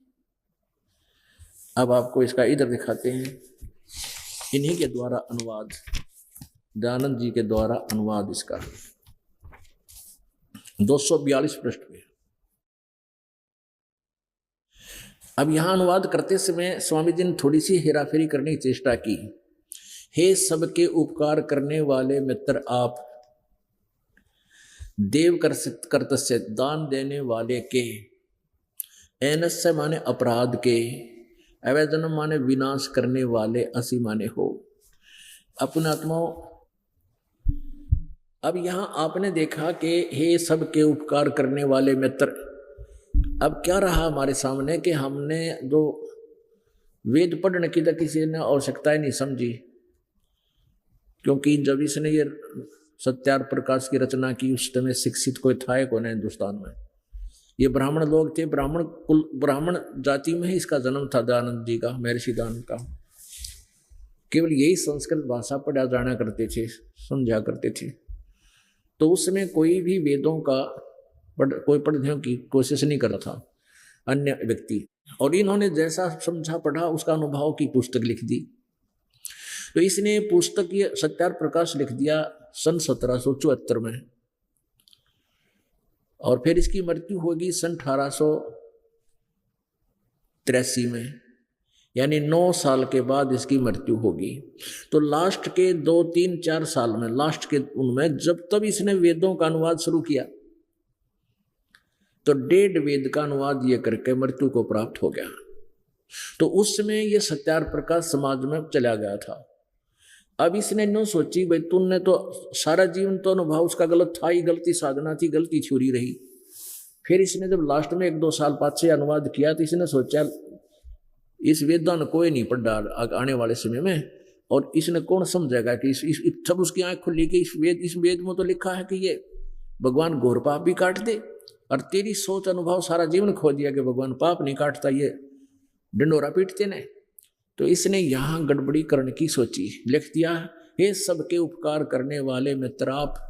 अब आपको इसका इधर दिखाते हैं, इन्हीं के द्वारा अनुवाद, दयानंद जी के द्वारा अनुवाद इसका 242 पृष्ठ पे। अब यहां अनुवाद करते समय स्वामी जी ने थोड़ी सी हेराफेरी करने की चेष्टा की। हे सबके उपकार करने वाले मित्र आप, देव कर्तस्य दान देने वाले के, एनस्य माने अपराध के, अवैधनम माने विनाश करने वाले, असी माने हो अपने आत्माओं। अब यहां आपने देखा कि हे सबके उपकार करने वाले मित्र, अब क्या रहा हमारे सामने कि हमने जो वेद पढ़ने की तो किसी ने आवश्यकता ही नहीं समझी, क्योंकि जब इसने ये सत्यार्थ प्रकाश की रचना की उस समय शिक्षित कोई था ही कौन हिंदुस्तान में। ये ब्राह्मण लोग थे, ब्राह्मण कुल, ब्राह्मण जाति में ही इसका जन्म था दयानंद जी का, महर्षि दयानंद का। केवल यही संस्कृत भाषा पढ़ा जाना करते थे, समझा करते थे, तो उसमें कोई भी वेदों का कोई पढ़ने की कोशिश नहीं कर रहा था अन्य व्यक्ति। और इन्होंने जैसा समझा पढ़ा उसका अनुभव की पुस्तक लिख दी। तो इसने पुस्तक ये सत्यार्थ प्रकाश लिख दिया सन 1774 में, और फिर इसकी मृत्यु होगी सन 1883 में, यानी 9 साल के बाद इसकी मृत्यु होगी। तो लास्ट के 2, 3, 4 साल में, लास्ट के उनमें जब तब इसने वेदों का अनुवाद शुरू किया, तो 1.5 वेद का अनुवाद ये करके मृत्यु को प्राप्त हो गया। तो उस समय ये सत्यार्थ प्रकाश समाज में चला गया था। अब इसने नो सोची भाई तुमने तो सारा जीवन तो अनुभव उसका गलत था ही, गलती साधना थी, गलती छुरी रही। फिर इसने जब लास्ट में 1-2 साल पाछे अनुवाद किया तो इसने सोचा इस वेदांत कोई नहीं पढ़ा आने वाले समय में, और इसने कौन समझेगा कि सब उसकी आंख खुली कि इस वेद में तो लिखा है कि ये भगवान घोर पाप भी काट दे, और तेरी सोच अनुभव सारा जीवन खो दिया कि भगवान पाप नहीं काटता, ये डंडोरा पीटते ने। तो इसने यहां गड़बड़ी करने की सोची, लिख दिया हे सबके उपकार करने वाले मित्र आप।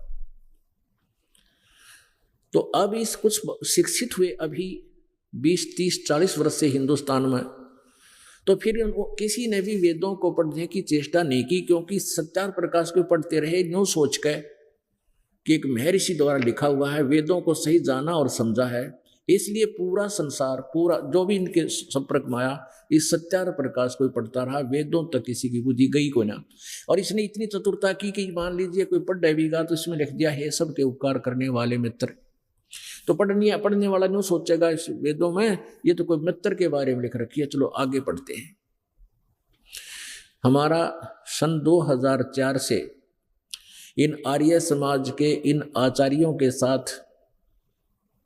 तो अब इस कुछ शिक्षित हुए अभी 20, 30, 40 वर्ष से हिंदुस्तान में, तो फिर किसी ने भी वेदों को पढ़ने की चेष्टा नहीं की, क्योंकि सत्यार प्रकाश को पढ़ते रहे न्यू सोच के कि एक महर्षि द्वारा लिखा हुआ है, वेदों को सही जाना और समझा है, इसलिए पूरा संसार, पूरा जो भी इनके संपर्क में आया इस सत्यार प्रकाश को पढ़ता रहा, वेदों तक किसी की बुद्धि गई को ना। और इसने इतनी चतुरता की कि मान लीजिए कोई पढ़ देगा तो इसमें लिख दिया हे सबके उपकार करने वाले मित्र। तो पढ़ने वाला नहीं सोचेगा इस वेदों में ये तो कोई मित्र के बारे में लिख रखी है, चलो आगे पढ़ते हैं। हमारा सन 2004 से इन आर्य समाज के इन आचार्यों के साथ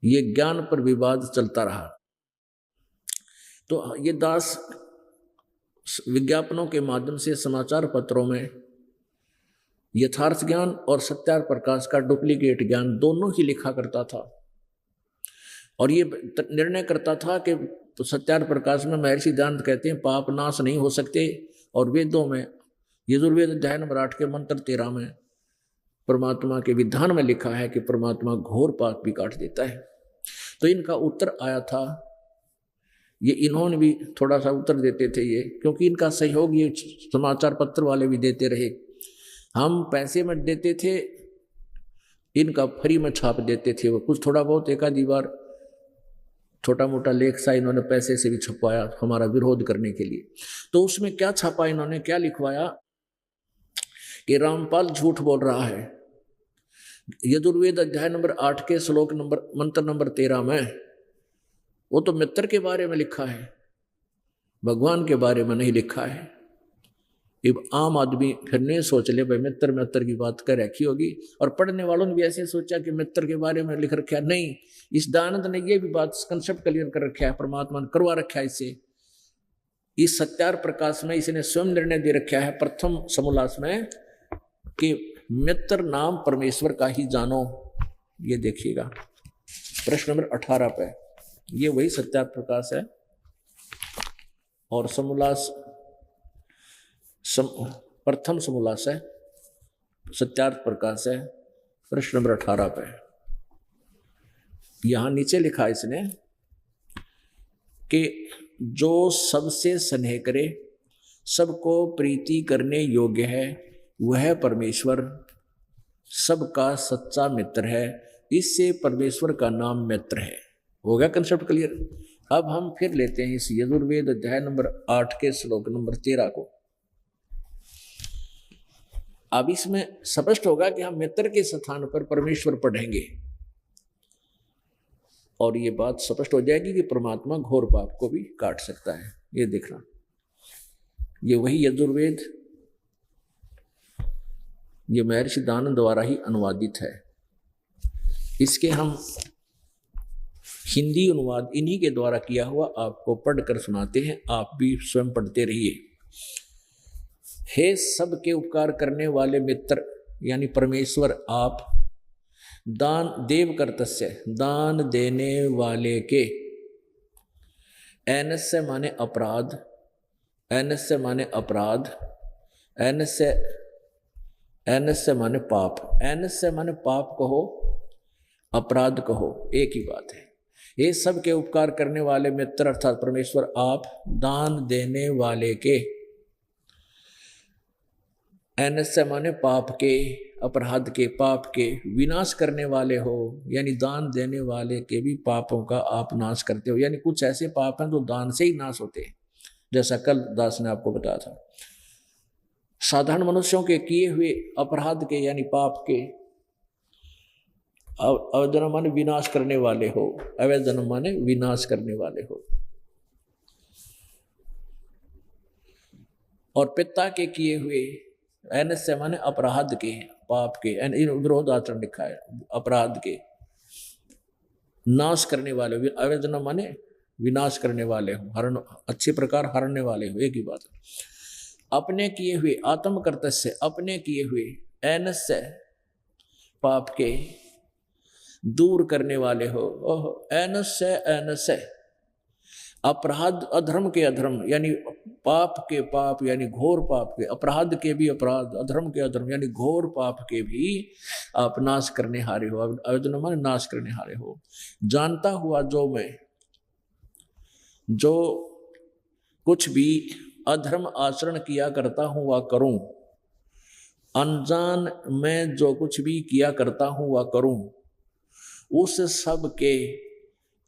ये ज्ञान पर विवाद चलता रहा। तो ये दास विज्ञापनों के माध्यम से समाचार पत्रों में यथार्थ ज्ञान और सत्यार प्रकाश का डुप्लीकेट ज्ञान दोनों ही लिखा करता था, और ये निर्णय करता था कि तो सत्यार प्रकाश में महर्षि दयानंद कहते हैं पाप नाश नहीं हो सकते, और वेदों में यजुर्वेद अध्याय नंबर 8 के मंत्र 13 में परमात्मा के विधान में लिखा है कि परमात्मा घोर पाप भी काट देता है। तो इनका उत्तर आया था, ये इन्होंने भी थोड़ा सा उत्तर देते थे ये, क्योंकि इनका सहयोग ये समाचार पत्र वाले भी देते रहे, हम पैसे में देते थे, इनका फ्री में छाप देते थे। वो कुछ थोड़ा बहुत एक आधी बार छोटा मोटा लेख सा इन्होंने पैसे से भी छपवाया हमारा विरोध करने के लिए। तो उसमें क्या छापा इन्होंने, क्या लिखवाया कि रामपाल झूठ बोल रहा है। यजुर्वेद अध्याय नंबर 8 के श्लोक मंत्र नंबर 13 में वो तो मित्र के बारे में लिखा है, भगवान के बारे में नहीं लिखा है। अब आम आदमी फिर नहीं सोच ले भाई मित्र की बात कर रखी होगी, और पढ़ने वालों ने भी ऐसे सोचा कि मित्र के बारे में लिख रखा है। नहीं, इस दयानंद ने ये भी बात कंसेप्ट क्लियर कर रखा है, परमात्मा ने करवा रखा है इससे। इस सत्यार प्रकाश में इसने स्वयं निर्णय दे रखा है प्रथम समोल्लास में कि मित्र नाम परमेश्वर का ही जानो। ये देखिएगा प्रश्न नंबर 18 पे, ये वही सत्यार प्रकाश है, और समोल्लास प्रथम समोल्लास है, सत्यार्थ प्रकाश है, प्रश्न नंबर 18 पे। यहां नीचे लिखा इसने कि जो सबसे स्नेह करे, सबको प्रीति करने योग्य है, वह परमेश्वर सबका सच्चा मित्र है, इससे परमेश्वर का नाम मित्र है। हो गया कंसेप्ट क्लियर। अब हम फिर लेते हैं इस यजुर्वेद अध्याय नंबर 8 के श्लोक नंबर 13 को। अब इसमें स्पष्ट होगा कि हम मित्र के स्थान पर परमेश्वर पढ़ेंगे, और ये बात स्पष्ट हो जाएगी कि परमात्मा घोर पाप को भी काट सकता है। ये देखना, ये वही यजुर्वेद, ये महर्षि दयानंद द्वारा ही अनुवादित है। इसके हम हिंदी अनुवाद इन्हीं के द्वारा किया हुआ आपको पढ़कर सुनाते हैं, आप भी स्वयं पढ़ते रहिए। हे सबके उपकार करने वाले मित्र यानी परमेश्वर आप, दान देव कर्तस्य दान देने वाले के, एनस्य माने अपराध, एनस्य माने अपराध, एनस्य माने पाप, एनस्य माने पाप कहो, अपराध कहो, एक ही बात है। ये सबके उपकार करने वाले मित्र अर्थात परमेश्वर आप, दान देने वाले के, एनस्य माने पाप के, अपराध के, पाप के विनाश करने वाले हो, यानी दान देने वाले के भी पापों का आप नाश करते हो। यानी कुछ ऐसे पाप हैं जो दान से ही नाश होते हैं, जैसा कल दास ने आपको बताया था। साधारण मनुष्यों के किए हुए अपराध के यानी पाप के, अवजन्म माने विनाश करने वाले हो, अवैधजन्म माने विनाश करने वाले हो। और पिता के किए हुए एनस्य माने अपराध के, पाप के, विरोध आचरण लिखा है, अपराध के नाश करने वाले। अवेदना माने विनाश करने वाले हो, हरण, अच्छे प्रकार हरने वाले हो, एक ही बात है। अपने किए हुए, आत्म कर्तस्य, अपने किए हुए, एनस्य पाप के दूर करने वाले हो। ओह, एनस्य एनस्य अपराध, अधर्म के अधर्म यानी पाप के पाप यानी घोर पाप के, अपराध के भी अपराध, अधर्म के अधर्म यानी घोर पाप के भी आप नाश करने हारे हो। अवेदना माने नाश करने हारे हो। जानता हुआ जो मैं, जो कुछ भी अधर्म आचरण किया करता हूं वह करूं, अनजान में जो कुछ भी किया करता हूं वह करूं, उस सब के,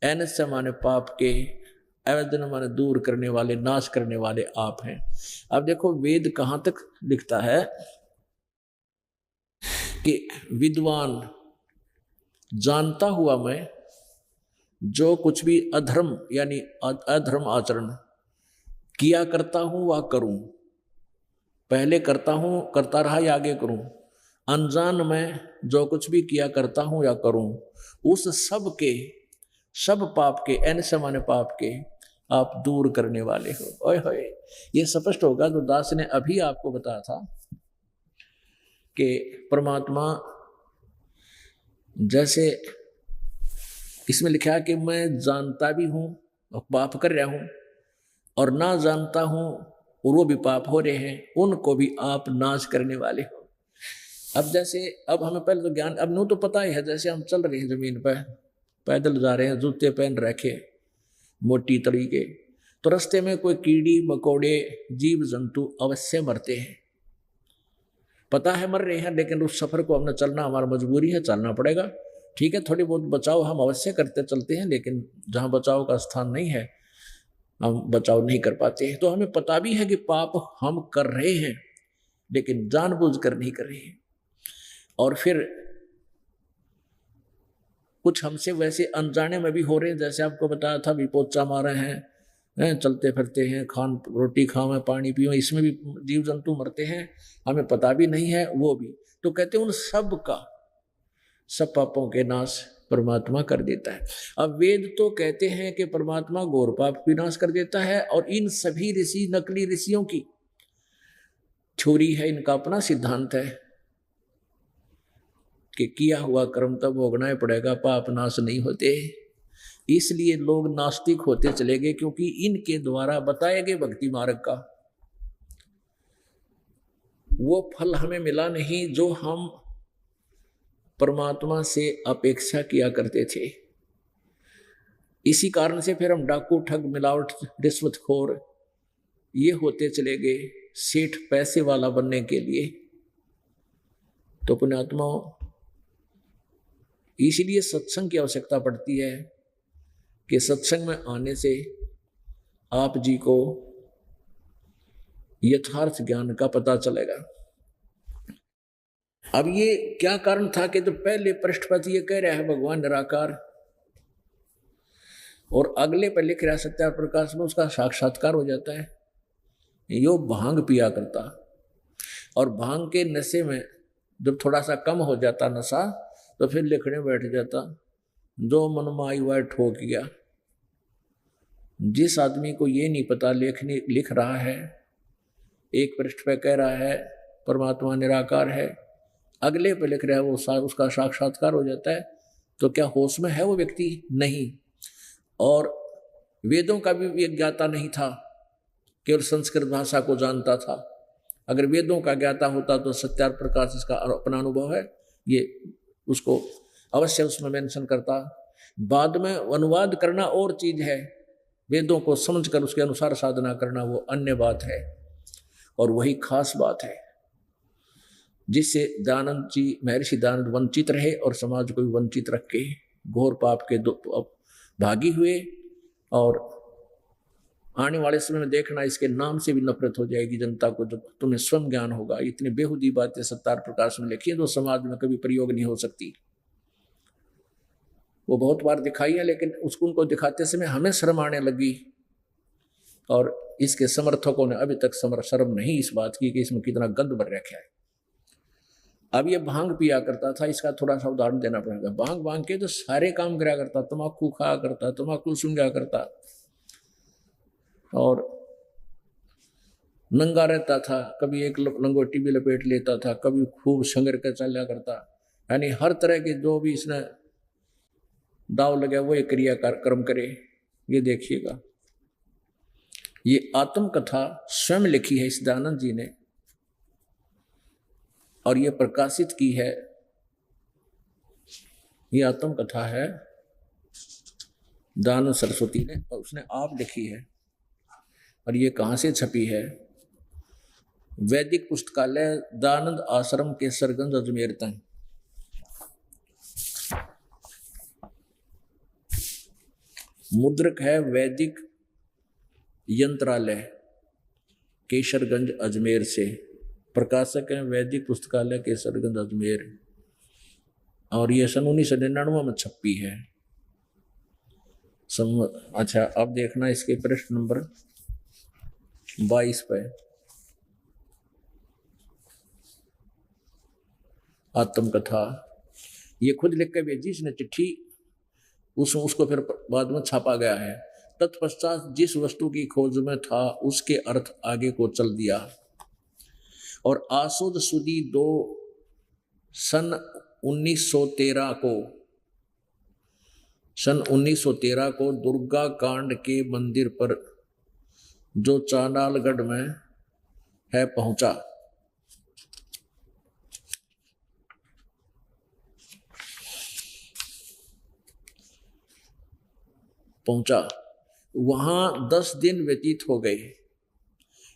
एनस्य माने पाप के, अवेदना माने दूर करने वाले, नाश करने वाले आप हैं। अब देखो वेद कहां तक लिखता है कि विद्वान, जानता हुआ मैं जो कुछ भी अधर्म यानी अधर्म आचरण किया करता हूं वह करूं, पहले करता हूं, करता रहा या आगे करूं, अनजान में जो कुछ भी किया करता हूं या करूं, उस सब के, सब पाप के, एन समाने पाप के आप दूर करने वाले हो। ओए होए, ये स्पष्ट होगा जो दास ने अभी आपको बताया था कि परमात्मा, जैसे इसमें लिखा है कि मैं जानता भी हूं और पाप कर रहा हूं, और ना जानता हूं और वो भी पाप हो रहे हैं, उनको भी आप नाश करने वाले हो। अब जैसे, अब हमें पहले तो ज्ञान, अब नो तो पता ही है, जैसे हम चल रहे हैं जमीन पर, पैदल जा रहे हैं, जूते पहन रखे मोटी तरीके, तो रास्ते में कोई कीड़ी मकोड़े जीव जंतु अवश्य मरते हैं, पता है मर रहे हैं, लेकिन उस सफर को हमने चलना, हमारी मजबूरी है, चलना पड़ेगा। ठीक है, थोड़ी बहुत बचाव हम अवश्य करते चलते हैं, लेकिन जहां बचाव का स्थान नहीं है हम बचाव नहीं कर पाते हैं। तो हमें पता भी है कि पाप हम कर रहे हैं, लेकिन जानबूझकर नहीं कर रहे हैं। और फिर कुछ हमसे वैसे अनजाने में भी हो रहे हैं, जैसे आपको बताया था, भी पोचा मारे हैं, चलते फिरते हैं, खान रोटी खाओ पानी पियो, इसमें भी जीव जंतु मरते हैं, हमें पता भी नहीं है, वो भी। तो कहते हैं उन सब का, सब पापों के नाश परमात्मा कर देता है। अब वेद तो कहते हैं कि परमात्मा घोर पाप विनाश कर देता है, और इन सभी ऋषि, नकली ऋषियों की थ्योरी है, इनका अपना सिद्धांत है कि किया हुआ कर्म तब भोगना ही पड़ेगा, पाप नाश नहीं होते। इसलिए लोग नास्तिक होते चले गए, क्योंकि इनके द्वारा बताए गए भक्ति मार्ग का वो फल हमें मिला नहीं जो हम परमात्मा से अपेक्षा किया करते थे। इसी कारण से फिर हम डाकू, ठग, मिलावट, रिश्वतखोर ये होते चले गए, सेठ पैसे वाला बनने के लिए। तो पुण्यात्माओं, इसलिए सत्संग की आवश्यकता पड़ती है कि सत्संग में आने से आप जी को यथार्थ ज्ञान का पता चलेगा। अब ये क्या कारण था कि तो पहले पृष्ठपति ये कह रहा है भगवान निराकार, और अगले पर लिख रहा सत्यार प्रकाश में उसका साक्षात्कार हो जाता है। यो भांग पिया करता, और भांग के नशे में जब थोड़ा सा कम हो जाता नशा, तो फिर लिखने बैठ जाता, जो मन में आई वह ठोक गया। जिस आदमी को ये नहीं पता लिख रहा है, एक पृष्ठ पे कह रहा है परमात्मा निराकार है, अगले पे लिख रहा है वो उसका साक्षात्कार हो जाता है, तो क्या होश में है वो व्यक्ति? नहीं। और वेदों का भी एक ज्ञाता नहीं था, केवल संस्कृत भाषा को जानता था। अगर वेदों का ज्ञाता होता तो सत्यार प्रकाश इसका अपना अनुभव है, ये उसको अवश्य उसमें मेंशन करता। बाद में अनुवाद करना और चीज है, वेदों को समझकर उसके अनुसार साधना करना वो अन्य बात है, और वही खास बात है जिससे दयानंद जी, महर्षि दयानंद वंचित रहे और समाज को भी वंचित रख के घोर पाप के भागी हुए। और आने वाले समय में देखना, इसके नाम से भी नफरत हो जाएगी जनता को, जब तुम्हें स्वयं ज्ञान होगा। इतनी बेहुदी बातें सत्यार प्रकाश में लिखी है जो समाज में कभी प्रयोग नहीं हो सकती। वो बहुत बार दिखाई है, लेकिन उसको उनको दिखाते समय हमें शर्म आने लगी और इसके समर्थकों ने अभी तक शर्म नहीं इस बात की कि इसमें कितना गंद भर रखा है। अब ये भांग पिया करता था, इसका थोड़ा सा उदाहरण देना पड़ेगा। भांग भांग के तो सारे काम करा करता, तम्बाकू खाया करता, तम्बाकू सूंघा करता और नंगा रहता था, कभी एक लंगोटी भी लपेट लेता था, कभी खूब संगर कर चला करता। यानी हर तरह के जो भी इसने दाव लगा वो एक क्रिया कर्म करे। ये देखिएगा, ये आत्मकथा स्वयं लिखी है इस दयानंद जी ने और ये प्रकाशित की है। ये आत्मकथा है दयानंद सरस्वती ने और उसने आप लिखी है। और ये कहाँ से छपी है? वैदिक पुस्तकालय दयानंद आश्रम के सरगंज अजमेर तक। मुद्रक है वैदिक यंत्रालय केसरगंज अजमेर से। प्रकाशक है वैदिक पुस्तकालय केसरगंज अजमेर और ये सन 1999 में छपी है। अच्छा, अब देखना इसके पृष्ठ नंबर 22 पे आत्मकथा। ये खुद लिख के भेजी इसने चिट्ठी, उसको फिर बाद में छापा गया है। तत्पश्चात जिस वस्तु की खोज में था उसके अर्थ आगे को चल दिया और आसुद सुदी 2 सन 1913 को दुर्गा कांड के मंदिर पर जो चांडालगढ़ में है पहुंचा। वहां 10 दिन व्यतीत हो गए।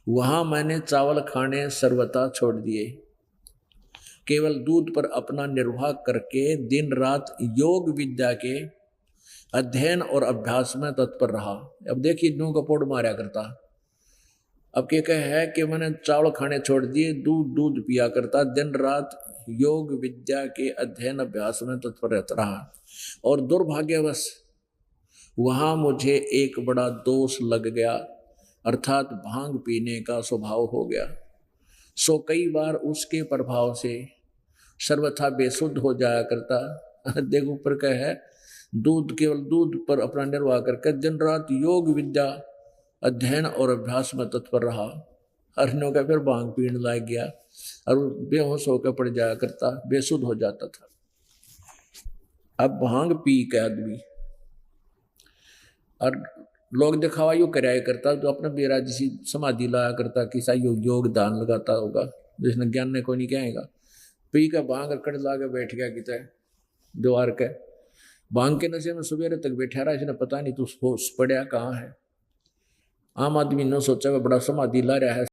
वहां मैंने चावल खाने सर्वथा छोड़ दिए, केवल दूध पर अपना निर्वाह करके दिन रात योग विद्या के अध्ययन और अभ्यास में तत्पर रहा। अब देखिए दूं का पोड़ मारा करता। अब क्या कह है कि मैंने चावल खाने छोड़ दिए, दूध पिया करता, दिन रात योग विद्या के अध्ययन अभ्यास में तत्पर रहता रहा और दुर्भाग्यवश वहां मुझे एक बड़ा दोष लग गया, अर्थात भांग पीने का स्वभाव हो गया। सो कई बार उसके प्रभाव से सर्वथा बेसुध हो जाया करता। देख ऊपर का है, केवल दूध पर अपना निर्वाह करके दिन रात योग विद्या अध्ययन और अभ्यास में तत्पर रहा। हरनों का फिर भांग पीने लग गया और बेहोश होकर पड़ जाया करता, बेसुध हो जाता था। अब भांग पी के आदमी और लोग दिखावा यू कराया करता, जो अपना बेरा जिसी समाधि लाया करता, किसा योगदान लगाता होगा, जिसने ज्ञान ने कोई नहीं कहेगा। पी का भांग कड़ ला के बैठ गया किता द्वार के भांग के नशे में सवेरे तक बैठा रहा, इसने पता नहीं तू होश पड़ा कहाँ है। आम आदमी ने सोचा बड़ा समाधि ला रहा है।